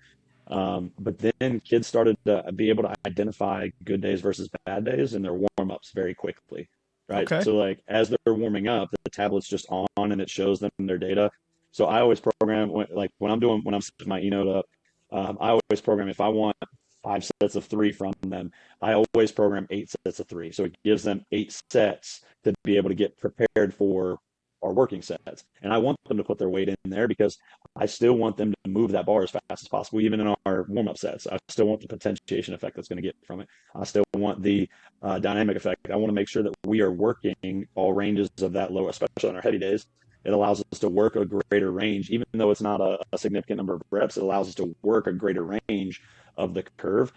But then kids started to be able to identify good days versus bad days in their warm-ups very quickly, right? Okay. So like, as they're warming up, the tablet's just on and it shows them their data. So I always program, when I'm setting my e-note up, I always program, if I want 5 sets of 3 from them, I always program 8 sets of 3. So it gives them 8 sets to be able to get prepared for our working sets. And I want them to put their weight in there because I still want them to move that bar as fast as possible, even in our warm-up sets. I still want the potentiation effect that's going to get from it. I still want the dynamic effect. I want to make sure that we are working all ranges of that low, especially on our heavy days. It allows us to work a greater range, even though it's not a significant number of reps. It allows us to work a greater range of the curve,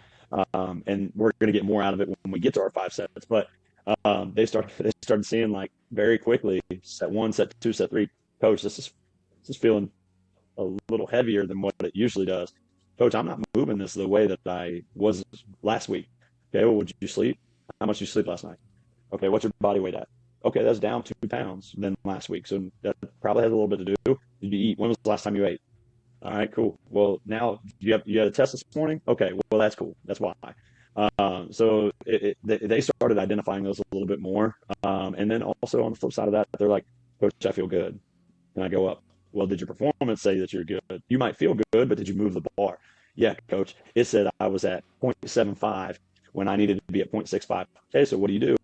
and we're going to get more out of it when we get to our 5 sets. But they started seeing like very quickly, set 1, set 2, set 3. Coach, this is feeling a little heavier than what it usually does. Coach, I'm not moving this the way that I was last week. Okay, well, would you sleep? How much did you sleep last night? Okay, what's your body weight at? Okay, that's down 2 pounds than last week. So that probably has a little bit to do. Did you eat? When was the last time you ate? All right, cool. Well, now you had a test this morning? Okay, well, that's cool. That's why. So they started identifying those a little bit more. And then also on the flip side of that, they're like, Coach, I feel good. And I go up. Well, did your performance say that you're good? You might feel good, but did you move the bar? Yeah, Coach. It said I was at 0.75 when I needed to be at 0.65. Okay, so what do you do?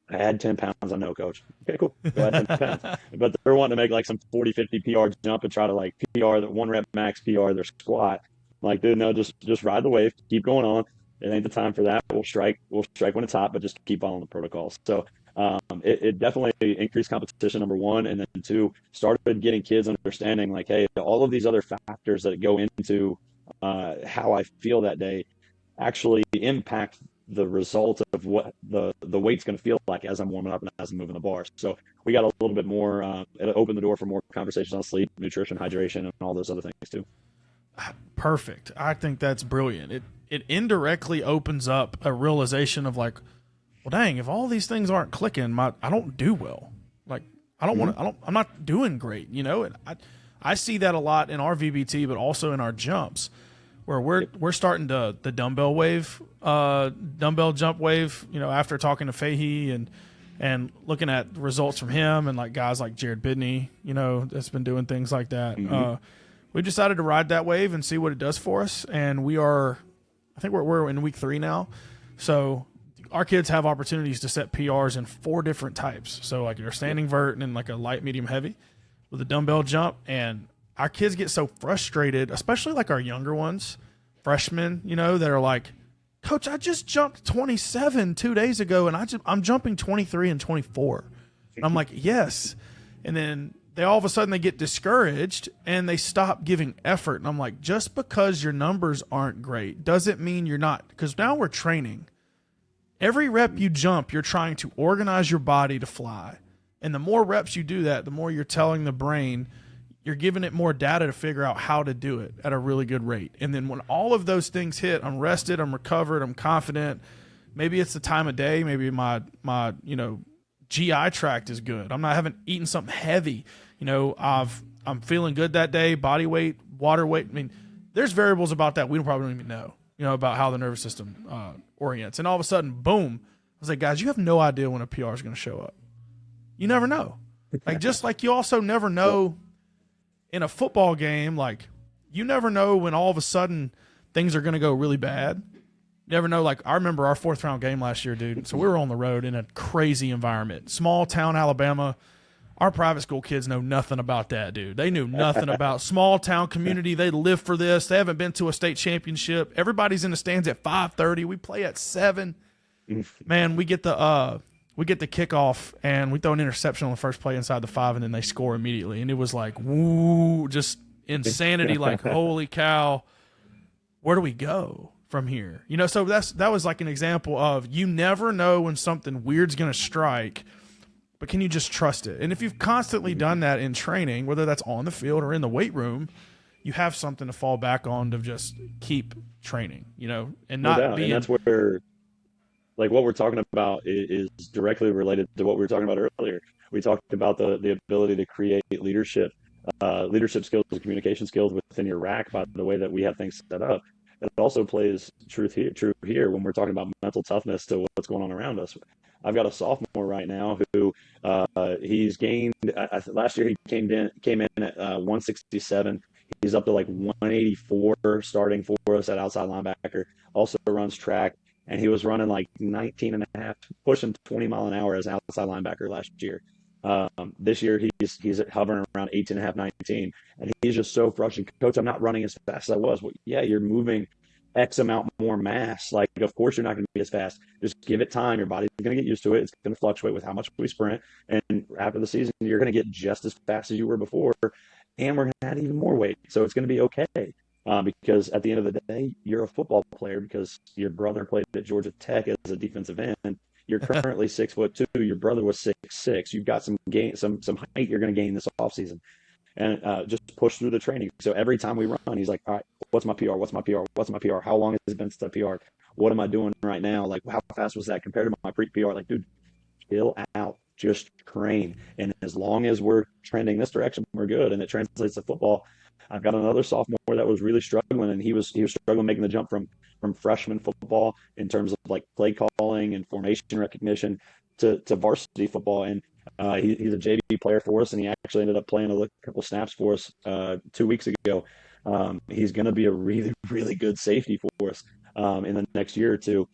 I add 10 pounds. I know, Coach. Okay, cool. Go add 10 pounds. But they're wanting to make like some 40, 50 PR jump and try to like PR, the 1 rep max PR their squat. Like, dude, no, just ride the wave. Keep going on. It ain't the time for that. We'll strike when it's hot, but just keep following the protocols. So it definitely increased competition, number one. And then 2, started getting kids understanding like, hey, all of these other factors that go into how I feel that day actually impact the result of what the weight's going to feel like as I'm warming up and as I'm moving the bars. So we got a little bit more, it opened the door for more conversations on sleep, nutrition, hydration, and all those other things too. Perfect. I think that's brilliant. It indirectly opens up a realization of like, well, dang, if all these things aren't clicking, I don't do well. Like I don't want to, I'm not doing great, you know? And I see that a lot in our VBT, but also in our jumps, where we're starting the dumbbell wave, dumbbell jump wave, you know, after talking to Fahey and looking at results from him and like guys like Jared Bidney, you know, that's been doing things like that. We decided to ride that wave and see what it does for us. And I think we're in week 3 now. So our kids have opportunities to set PRs in 4 different types. So like your standing vert and like a light, medium, heavy with a dumbbell jump. And our kids get so frustrated, especially like our younger ones, freshmen, you know, that are like, Coach, I just jumped 27 2 days ago and I'm jumping 23 and 24. And I'm like, yes. And then they all of a sudden they get discouraged and they stop giving effort. And I'm like, just because your numbers aren't great doesn't mean you're not, because now we're training. Every rep you jump, you're trying to organize your body to fly. And the more reps you do that, the more you're telling the brain, you're giving it more data to figure out how to do it at a really good rate. And then when all of those things hit, I'm rested, I'm recovered, I'm confident. Maybe it's the time of day. Maybe my you know, GI tract is good. I haven't eaten something heavy. You know, I'm feeling good that day. Body weight, water weight. I mean, there's variables about that we probably don't even know, you know, about how the nervous system orients. And all of a sudden, boom. I was like, guys, you have no idea when a PR is going to show up. You never know. Like, just like you also never know in a football game, like you never know when all of a sudden things are going to go really bad. You never know. Like I remember our 4th round game last year, dude. So we were on the road in a crazy environment, small town, Alabama. Our private school kids know nothing about that, dude. They knew nothing about small town community. They live for this. They haven't been to a state championship. Everybody's in the stands at 5:30. We play at 7. Man, we get the kickoff and we throw an interception on the first play inside the 5, and then they score immediately. And it was like, woo, just insanity. Like, holy cow, where do we go from here? You know, so that was like an example of you never know when something weird's going to strike, but can you just trust it? And if you've constantly done that in training, whether that's on the field or in the weight room, you have something to fall back on to just keep training, you know, and not no doubt. And that's where, like, what we're talking about is directly related to what we were talking about earlier. We talked about the ability to create leadership skills and communication skills within your rack by the way that we have things set up. It also plays true here when we're talking about mental toughness to what's going on around us. I've got a sophomore right now who he's gained. Last year he came in at 167. He's up to like 184 starting for us at outside linebacker. Also runs track. And he was running like 19 and a half, pushing 20 mile an hour as outside linebacker last year. This year he's hovering around 18 and a half, 19, and he's just so frustrated. Coach, I'm not running as fast as I was. Well, yeah, you're moving X amount more mass. Like, of course, you're not going to be as fast. Just give it time. Your body's going to get used to it. It's going to fluctuate with how much we sprint. And after the season, you're going to get just as fast as you were before. And we're going to add even more weight. So it's going to be okay. Because at the end of the day, you're a football player because your brother played at Georgia Tech as a defensive end. You're currently 6'2". Your brother was 6'6". You've got some height you're going to gain this offseason, and just push through the training. So every time we run, he's like, all right, what's my PR? What's my PR? What's my PR? How long has it been since I PR? What am I doing right now? Like, how fast was that compared to my pre-PR? Like, dude, chill out, just train. And as long as we're trending this direction, we're good. And it translates to football. I've got another sophomore that was really struggling, and he was struggling making the jump from freshman football in terms of like play calling and formation recognition to varsity football. And he's a JV player for us, and he actually ended up playing a couple snaps for us 2 weeks ago. He's going to be a really, really good safety for us in the next year or two.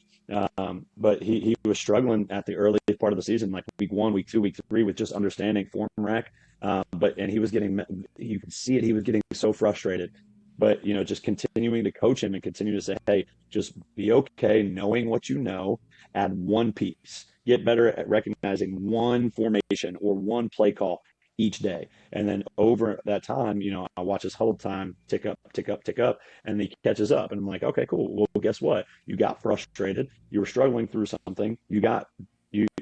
But he was struggling at the early part of the season, like week 1, week 2, week 3, with just understanding form rack. And he was getting, you could see it, he was getting so frustrated. But, just continuing to coach him and continue to say, hey, just be okay knowing what you know, add one piece, get better at recognizing one formation or one play call each day. And then over that time, I watch his hold time tick up, tick up, tick up, and he catches up. And I'm like, okay, cool. Well, guess what? You got frustrated. You were struggling through something.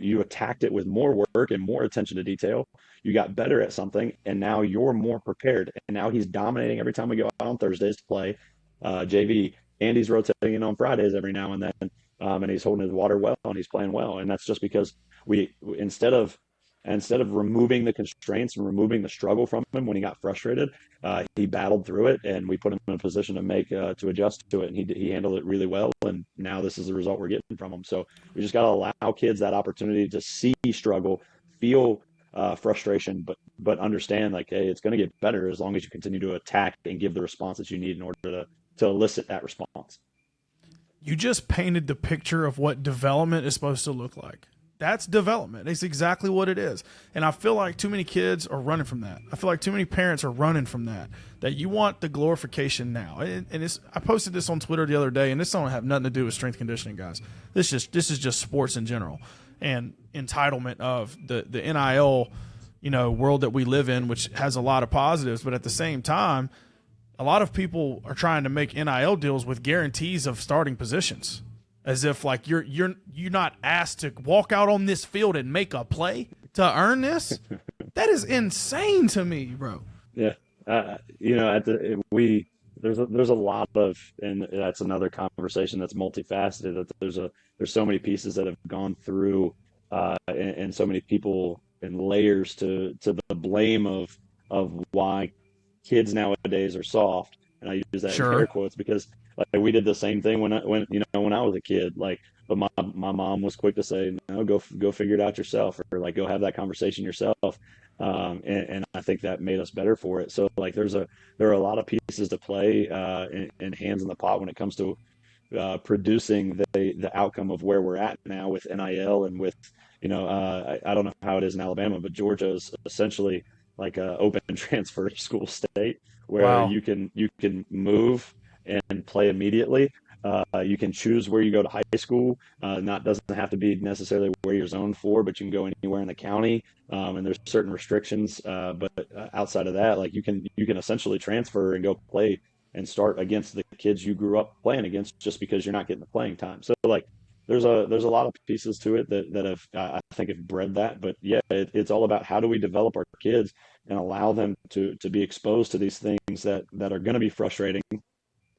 You attacked it with more work and more attention to detail. You got better at something, and now you're more prepared. And now he's dominating every time we go out on Thursdays to play JV, and he's rotating in on Fridays every now and then. And he's holding his water well, and he's playing well. And that's just because we instead of removing the constraints and removing the struggle from him when he got frustrated, he battled through it, and we put him in a position to adjust to it, and he handled it really well. And now this is the result we're getting from him. So we just got to allow kids that opportunity to see struggle, feel frustration, but understand, like, hey, it's going to get better as long as you continue to attack and give the response that you need in order to elicit that response. You just painted the picture of what development is supposed to look like. That's development. It's exactly what it is. And I feel like too many kids are running from that. I feel like too many parents are running from that you want the glorification now. And I posted this on Twitter the other day, and this don't have nothing to do with strength conditioning, guys. This is just sports in general and entitlement of the NIL, world that we live in, which has a lot of positives, but at the same time, a lot of people are trying to make NIL deals with guarantees of starting positions, as if like you're not asked to walk out on this field and make a play to earn this. That is insane to me, bro. Yeah, there's a lot of, and that's another conversation that's multifaceted. That there's so many pieces that have gone through, and so many people and layers to the blame of why kids nowadays are soft. And I use that in air quotes because like we did the same thing when I was a kid. Like, but my mom was quick to say, no, go figure it out yourself, or like go have that conversation yourself. And I think that made us better for it. So like there are a lot of pieces to play and hands in the pot when it comes to producing the outcome of where we're at now with NIL and with I don't know how it is in Alabama, but Georgia is essentially like an open transfer school state where Wow. you can move and play immediately. You can choose where you go to high school. Doesn't have to be necessarily where you're zoned for, but you can go anywhere in the county. And there's certain restrictions. But outside of that, like you can essentially transfer and go play and start against the kids you grew up playing against just because you're not getting the playing time. So like there's a lot of pieces to it that have I think have bred that. But yeah, it's all about how do we develop our kids and allow them to be exposed to these things that are going to be frustrating,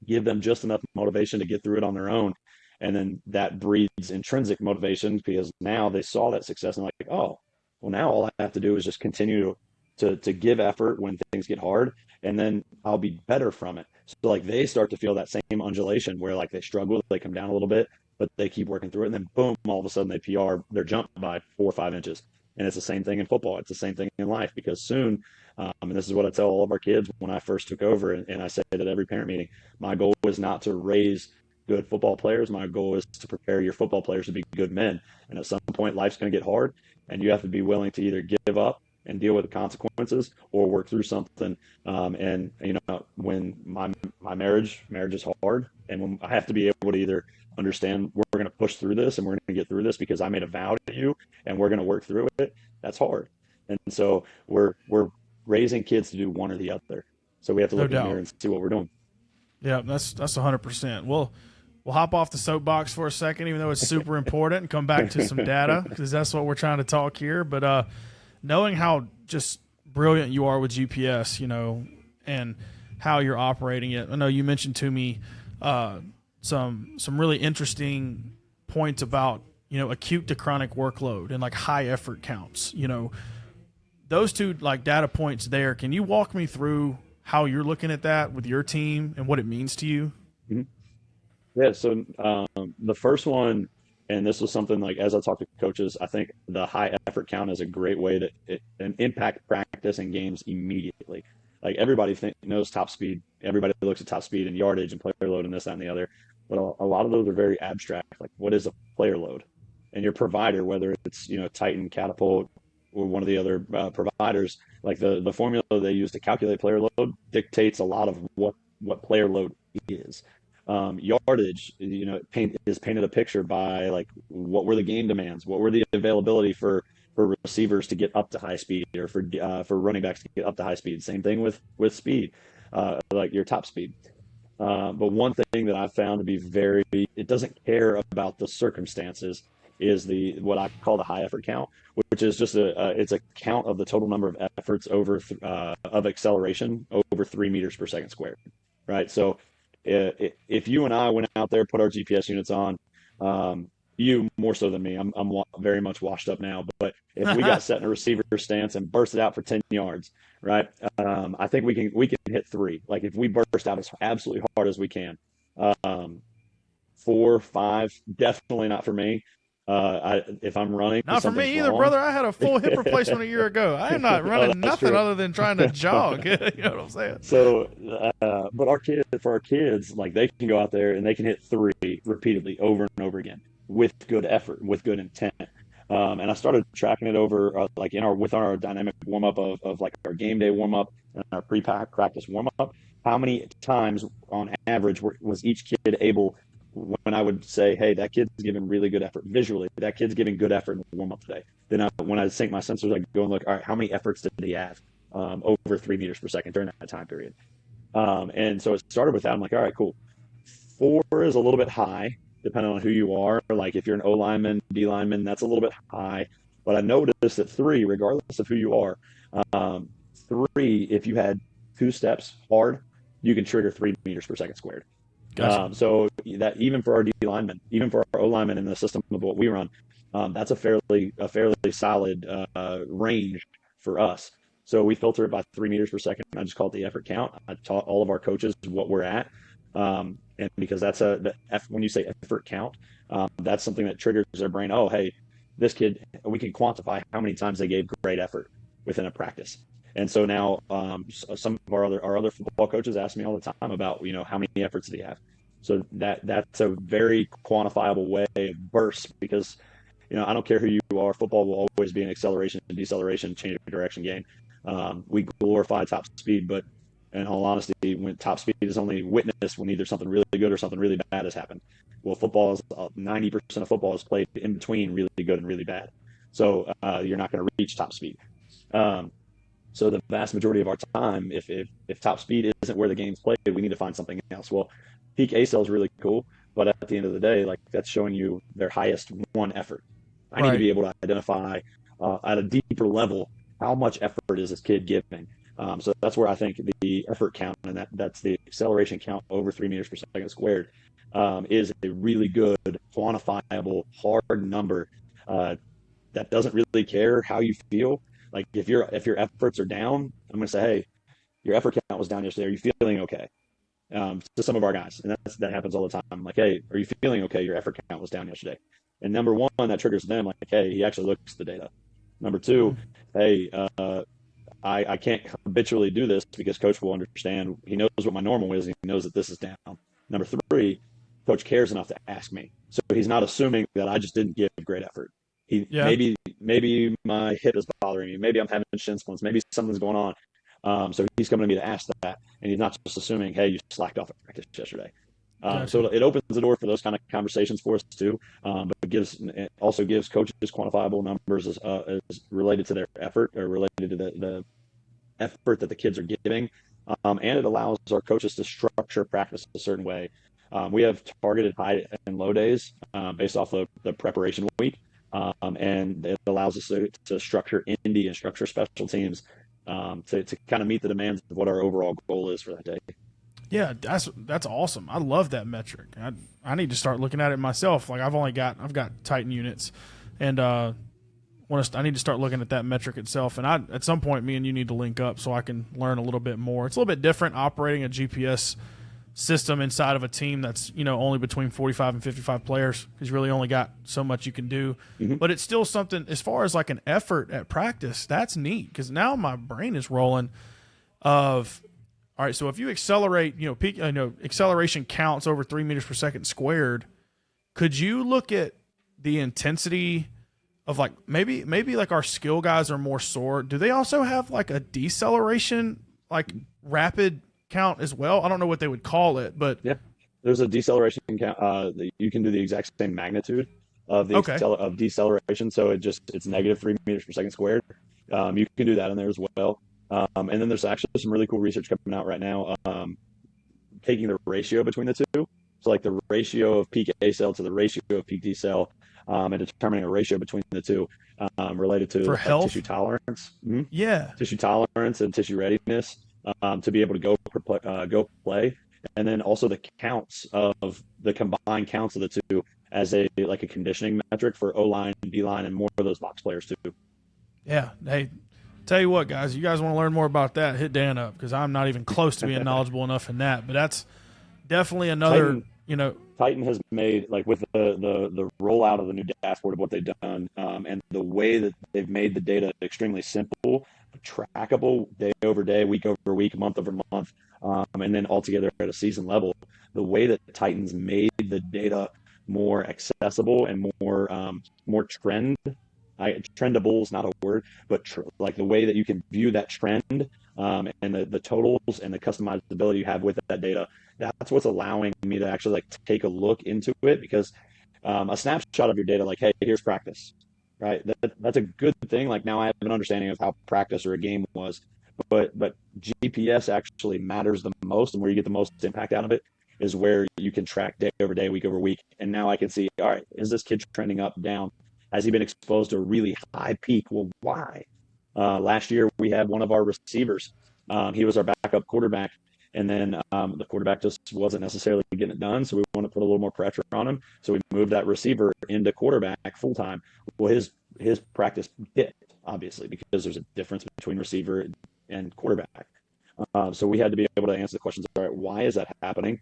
give them just enough motivation to get through it on their own. And then that breeds intrinsic motivation because now they saw that success and like, oh, well, now all I have to do is just continue to give effort when things get hard, and then I'll be better from it. So like they start to feel that same undulation where like they struggle, they come down a little bit, but they keep working through it. And then boom, all of a sudden they PR, they're jumped by 4 or 5 inches. And it's the same thing in football. It's the same thing in life because soon, and this is what I tell all of our kids when I first took over, and I say it at every parent meeting, my goal is not to raise good football players. My goal is to prepare your football players to be good men. And at some point, life's going to get hard, and you have to be willing to either give up and deal with the consequences or work through something. And when my marriage is hard, and when I have to be able to either understand we're going to push through this and we're going to get through this because I made a vow to you and we're going to work through it. That's hard. And so we're raising kids to do one or the other. So we have to No look in the mirror doubt. and see what we're doing. Yeah, that's 100%. We'll hop off the soapbox for a second, even though it's super important, and come back to some data because that's what we're trying to talk here. But knowing how just brilliant you are with GPS, and how you're operating it, I know you mentioned to me some really interesting points about acute to chronic workload and like high effort counts. Those two like data points there. Can you walk me through how you're looking at that with your team and what it means to you? Mhm. Yeah, so the first one, and this was something like as I talk to coaches, I think the high effort count is a great way to impact practice and games immediately. Like everybody knows top speed. Everybody looks at top speed and yardage and player load and this, that, and the other. But a lot of those are very abstract. Like what is a player load? And your provider, whether it's Titan, Catapult, or one of the other providers, like the formula they use to calculate player load dictates a lot of what player load is. Yardage, is painted a picture by like what were the game demands, what were the availability for receivers to get up to high speed, or for running backs to get up to high speed. Same thing with speed, like your top speed. But one thing that I've found to be it doesn't care about the circumstances is what I call the high effort count, which is just it's a count of the total number of efforts of acceleration over 3 meters per second squared, right? So if you and I went out there, put our GPS units on, you more so than me, I'm very much washed up now, but if we got set in a receiver stance and bursted out for 10 yards, right? I think we can hit 3. Like if we burst out as absolutely hard as we can. 4, 5, definitely not for me. If I'm running, Not for something's me either, wrong. brother. I had a full hip replacement a year ago. I am not Oh, running that's nothing true. other than trying to jog. You know what I'm saying? So, but for our kids, like they can go out there and they can hit 3 repeatedly over and over again with good effort, with good intent. And I started tracking it over, like with our dynamic warm up of like our game day warm up and our practice warm up. How many times on average was each kid able, when I would say, hey, that kid's giving really good effort visually, that kid's giving good effort in the warm up today. Then when I sync my sensors, I go and look, all right, how many efforts did he have over 3 meters per second during that time period? And so it started with that. I'm like, all right, cool. 4 is a little bit high, depending on who you are. Like if you're an O lineman, D lineman, that's a little bit high. But I noticed that 3, regardless of who you are, um, 3, if you had 2 steps hard, you can trigger 3 meters per second squared. Gotcha. So that even for our D linemen, even for our O linemen in the system of what we run, that's a fairly solid range for us. So we filter it by 3 meters per second. I just call it the effort count. I taught all of our coaches what we're at, and because when you say effort count, that's something that triggers their brain. Oh, hey, this kid, we can quantify how many times they gave great effort within a practice. And so now, some of our other football coaches ask me all the time about how many efforts did he have. So that's a very quantifiable way of bursts, because I don't care who you are. Football will always be an acceleration and deceleration, change of direction game. We glorify top speed, but in all honesty, when top speed is only witnessed when either something really good or something really bad has happened. Well, 90% of football is played in between really good and really bad. So you're not going to reach top speed. Um, so the vast majority of our time, if top speed isn't where the game's played, we need to find something else. Well, peak A cell is really cool, but at the end of the day, like that's showing you their highest one effort. I need to Right. be able to identify at a deeper level how much effort is this kid giving. So that's where I think the effort count, and that's the acceleration count over 3 meters per second squared, is a really good quantifiable hard number that doesn't really care how you feel. Like if your efforts are down, I'm going to say, hey, your effort count was down yesterday. Are you feeling okay? To some of our guys, and that happens all the time. I'm like, hey, are you feeling okay? Your effort count was down yesterday. And number one, that triggers them like, hey, he actually looks at the data. Number Mm. two, hey, I can't habitually do this because coach will understand. He knows what my normal is. And he knows that this is down. Number three, coach cares enough to ask me. So he's not assuming that I just didn't give great effort. Yeah. Maybe my hip is bothering me. Maybe I'm having shin splints. Maybe something's going on. So he's coming to me to ask that, and he's not just assuming, hey, you slacked off at practice yesterday. Gotcha. So it opens the door for those kind of conversations for us too. But it also gives coaches quantifiable numbers as related to their effort or related to the effort that the kids are giving. And it allows our coaches to structure practice a certain way. We have targeted high and low days based off of the preparation week. And it allows us to structure indie and structure special teams to kind of meet the demands of what our overall goal is for that day. Yeah, that's awesome. I love that metric. I need to start looking at it myself. Like I've got Titan units, and I need to start looking at that metric itself. And at some point, me and you need to link up so I can learn a little bit more. It's a little bit different operating a GPS system inside of a team that's only between 45 and 55 players, because you really only got so much you can do. Mm-hmm. But it's still something as far as like an effort at practice. That's neat, because now my brain is rolling. Of all right, so if you accelerate, peak, acceleration counts over 3 meters per second squared. Could you look at the intensity of like maybe like our skill guys are more sore? Do they also have like a deceleration, like rapid count as well? I don't know what they would call it, but Yeah, there's a deceleration count. You can do the exact same magnitude of okay. of deceleration. So it's negative 3 meters per second squared. You can do that in there as well. And then there's actually some really cool research coming out right now, taking the ratio between the two. So like the ratio of peak A cell to the ratio of peak D cell, and determining a ratio between the two related to For like tissue health? tolerance, Yeah. tissue tolerance and tissue readiness to be able to go play. And then also the counts of the combined counts of the two as a conditioning metric for O line, D line, and more of those box players too. Yeah. Hey, tell you what, guys, you guys want to learn more about that, hit Dan up, because I'm not even close to being knowledgeable enough in that. But that's definitely another, Titan has made, like, with the rollout of the new dashboard of what they've done, and the way that they've made the data extremely simple, trackable day over day, week over week, month over month, and then altogether at a season level. The way that Titans made the data more accessible and more trendable is not a word, but like the way that you can view that trend, and the totals and the customizability you have with that data. That's what's allowing me to actually like take a look into it, because a snapshot of your data, like, hey, here's practice, right? That's a good thing. Like, now I have an understanding of how practice or a game was, but GPS actually matters the most, and where you get the most impact out of it is where you can track day over day, week over week. And now I can see, all right, is this kid trending up, down? Has he been exposed to a really high peak? Well, why? Last year we had one of our receivers. He was our backup quarterback, and then the quarterback just wasn't necessarily getting it done. So we want to put a little more pressure on him. So we moved that receiver into quarterback full time. Well, his practice dipped, obviously, because there's a difference between receiver and quarterback. So we had to be able to answer the questions. All right, why is that happening?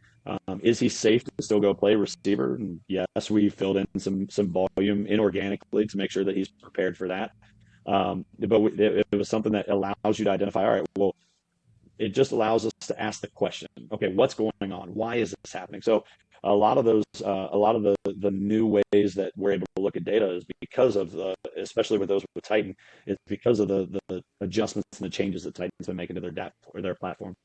Is he safe to still go play receiver? And yes, we filled in some volume inorganically to make sure that he's prepared for that. But it was something that allows you to identify, all right, well, it just allows us to ask the question, okay, what's going on? Why is this happening? So a lot of the new ways that we're able to look at data is because of especially with those with Titan, it's because of the adjustments and the changes that Titan's been making to their data or their platform.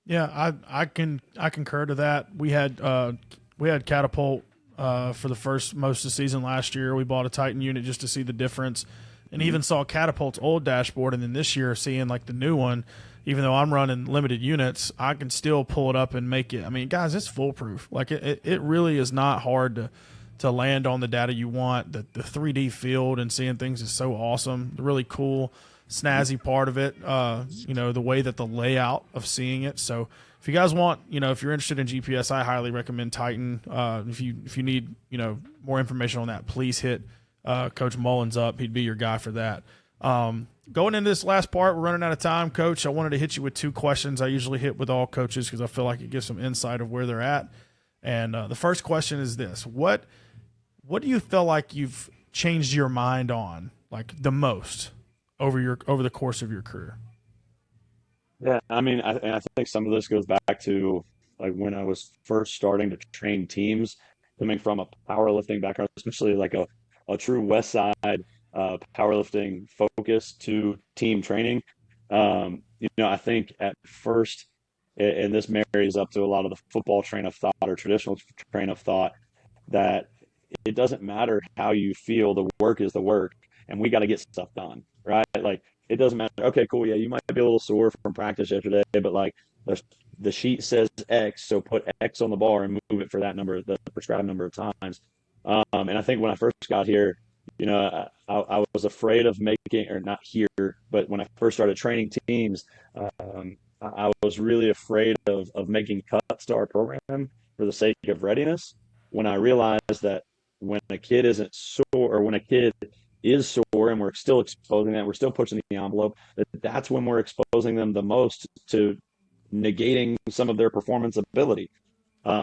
Yeah, I concur to that. We had Catapult for the most of the season last year. We bought a Titan unit just to see the difference, and even saw Catapult's old dashboard, and then this year seeing like the new one. Even though I'm running limited units, I can still pull it up and make it. I mean, guys, it's foolproof. Like it really is not hard to land on the data you want. The 3D field and seeing things is so awesome. The really cool, snazzy part of it, the way that the layout of seeing it. So if you guys want, if you're interested in GPS, I highly recommend Titan. If you need, more information on that, please hit Coach Mullins up. He'd be your guy for that. Going into this last part, we're running out of time, Coach. I wanted to hit you with 2 questions I usually hit with all coaches because I feel like it gives some insight of where they're at. And the first question is this: What do you feel like you've changed your mind on, like, the most over the course of your career? Yeah, I mean, I think some of this goes back to like when I was first starting to train teams, coming from a powerlifting background, especially like a true West Side powerlifting focus to team training. I think at first, and this marries up to a lot of the football train of thought or traditional train of thought, that it doesn't matter how you feel, the work is the work, and we got to get stuff done, right? Like it doesn't matter. Okay, cool. Yeah, you might be a little sore from practice yesterday, but like the sheet says X, so put X on the bar and move it for that number, the prescribed number of times. And I think when I first got here, I was afraid of making, or not here, but when I first started training teams, I was really afraid of making cuts to our program for the sake of readiness. When I realized that when a kid isn't sore, or when a kid is sore and we're still exposing them, we're still pushing the envelope, that's when we're exposing them the most to negating some of their performance ability.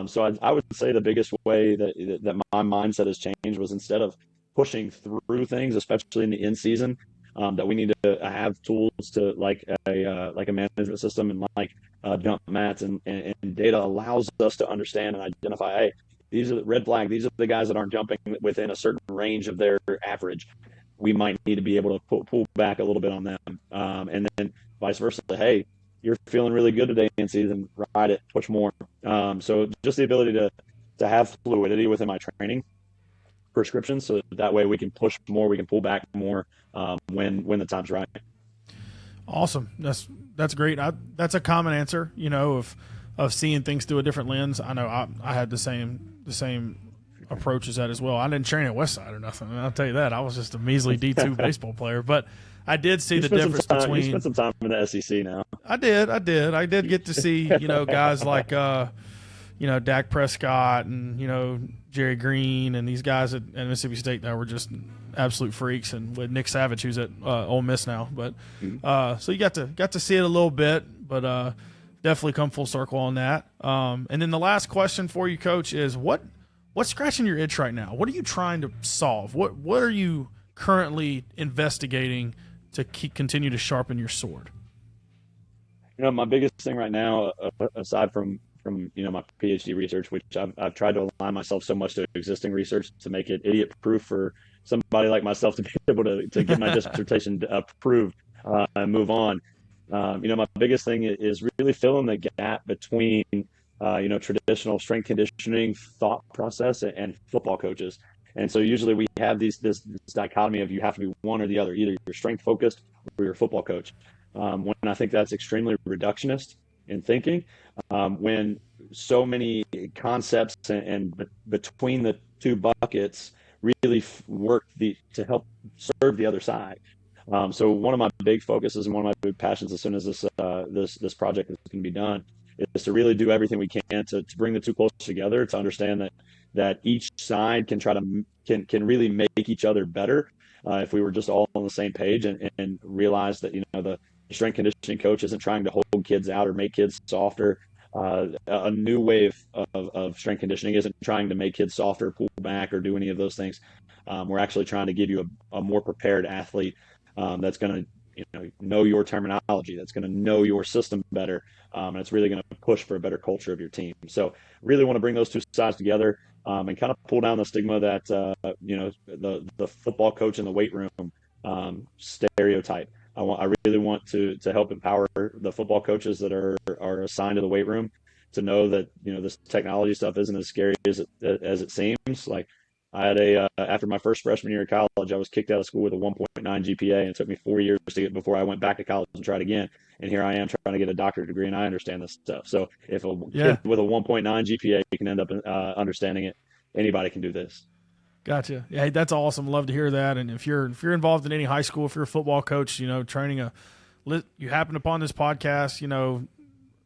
So I would say the biggest way that my mindset has changed was, instead of pushing through things, especially in the in season, that we need to have tools to like a management system, and jump mats, and data allows us to understand and identify, hey, these are the red flag. These are the guys that aren't jumping within a certain range of their average. We might need to be able to pull back a little bit on them, and then vice versa. Hey, you're feeling really good today in season, ride it, push more. So just the ability to have fluidity within my training prescriptions, so that way we can push more, we can pull back more when the time's right. Awesome. That's great. That's a common answer, of seeing things through a different lens. I know I had the same approach as that as well. I didn't train at Westside or nothing. I'll tell you that. I was just a measly D2 baseball player, but I did see the difference between. You spent some time in the SEC now. I did get to see, guys like, Dak Prescott and, Jerry Green and these guys at Mississippi State that were just absolute freaks, and with Nick Savage, who's at Ole Miss now. But so you got to see it a little bit, but definitely come full circle on that. And then the last question for you, Coach, is what's scratching your itch right now? What are you trying to solve? What are you currently investigating to continue to sharpen your sword? My biggest thing right now, aside from my PhD research, which I've tried to align myself so much to existing research to make it idiot proof for somebody like myself to be able to get my dissertation approved and move on. My biggest thing is really filling the gap between traditional strength conditioning thought process and football coaches. And so usually we have this dichotomy of you have to be one or the other. Either you're strength focused or you're a football coach. When I think that's extremely reductionist in thinking, when so many concepts and between the two buckets really work to help serve the other side. So one of my big focuses and one of my big passions, as soon as this project is going to be done, is to really do everything we can to bring the two closer together, to understand that each side can really make each other better if we were just all on the same page, and realize that the strength conditioning coach isn't trying to hold kids out or make kids softer. A new wave of strength conditioning isn't trying to make kids softer, pull back, or do any of those things. We're actually trying to give you a more prepared athlete that's going to know your terminology, that's going to know your system better, and it's really going to push for a better culture of your team. So really want to bring those two sides together, and kind of pull down the stigma that the football coach in the weight room stereotype. I really want to help empower the football coaches that are assigned to the weight room to know that this technology stuff isn't as scary as it seems. Like I had after my first freshman year of college, I was kicked out of school with a 1.9 GPA, and it took me 4 years to get before I went back to college and tried again. And here I am trying to get a doctorate degree, and I understand this stuff. So if a kid with a 1.9 GPA can end up understanding it, anybody can do this. Gotcha. Yeah, that's awesome. Love to hear that. And if you're involved in any high school, if you're a football coach, training you happen upon this podcast,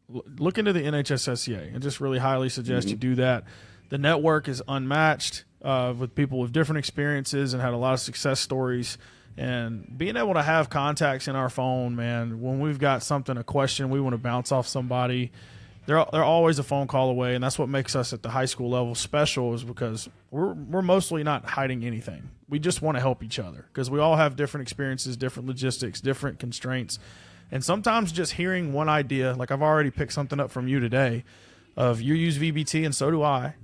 look into the NHSSCA, and just really highly suggest you do that. The network is unmatched with people with different experiences and had a lot of success stories. And being able to have contacts in our phone, man, when we've got something, a question, we want to bounce off somebody, they're always a phone call away, and that's what makes us at the high school level special, is because we're mostly not hiding anything. We just want to help each other, because we all have different experiences, different logistics, different constraints. And sometimes just hearing one idea, like I've already picked something up from you today, of you use VBT and so do I,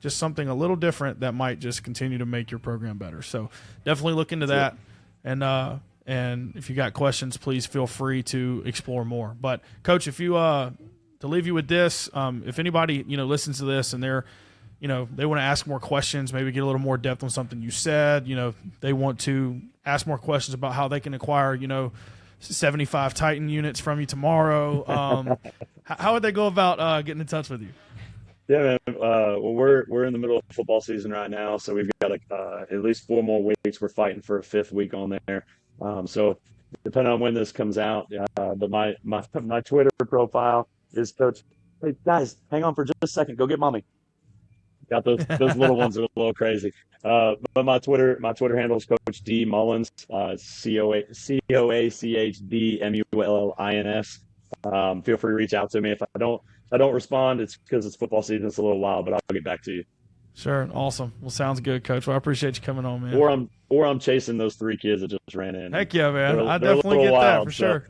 just something a little different that might just continue to make your program better. So definitely look into that. And if you got questions, please feel free to explore more. But Coach, if you to leave you with this, if anybody listens to this and they're they want to ask more questions, maybe get a little more depth on something you said, they want to ask more questions about how they can acquire 75 Titan units from you tomorrow, how would they go about getting in touch with you? Yeah, man. Well, we're in the middle of football season right now, so we've got at least 4 more weeks. We're fighting for a 5th week on there. So depending on when this comes out, but my Twitter profile is Coach. Hey guys, hang on for just a second. Go get mommy. Got those little ones are a little crazy. But my Twitter handle is Coach D Mullins. CoachDMullins. Feel free to reach out to me. If I don't respond, it's because it's football season. It's a little while, but I'll get back to you. Sure. Awesome. Well, sounds good, Coach. Well, I appreciate you coming on, man. Or I'm chasing those 3 kids that just ran in. Heck yeah, man. I definitely get that for sure.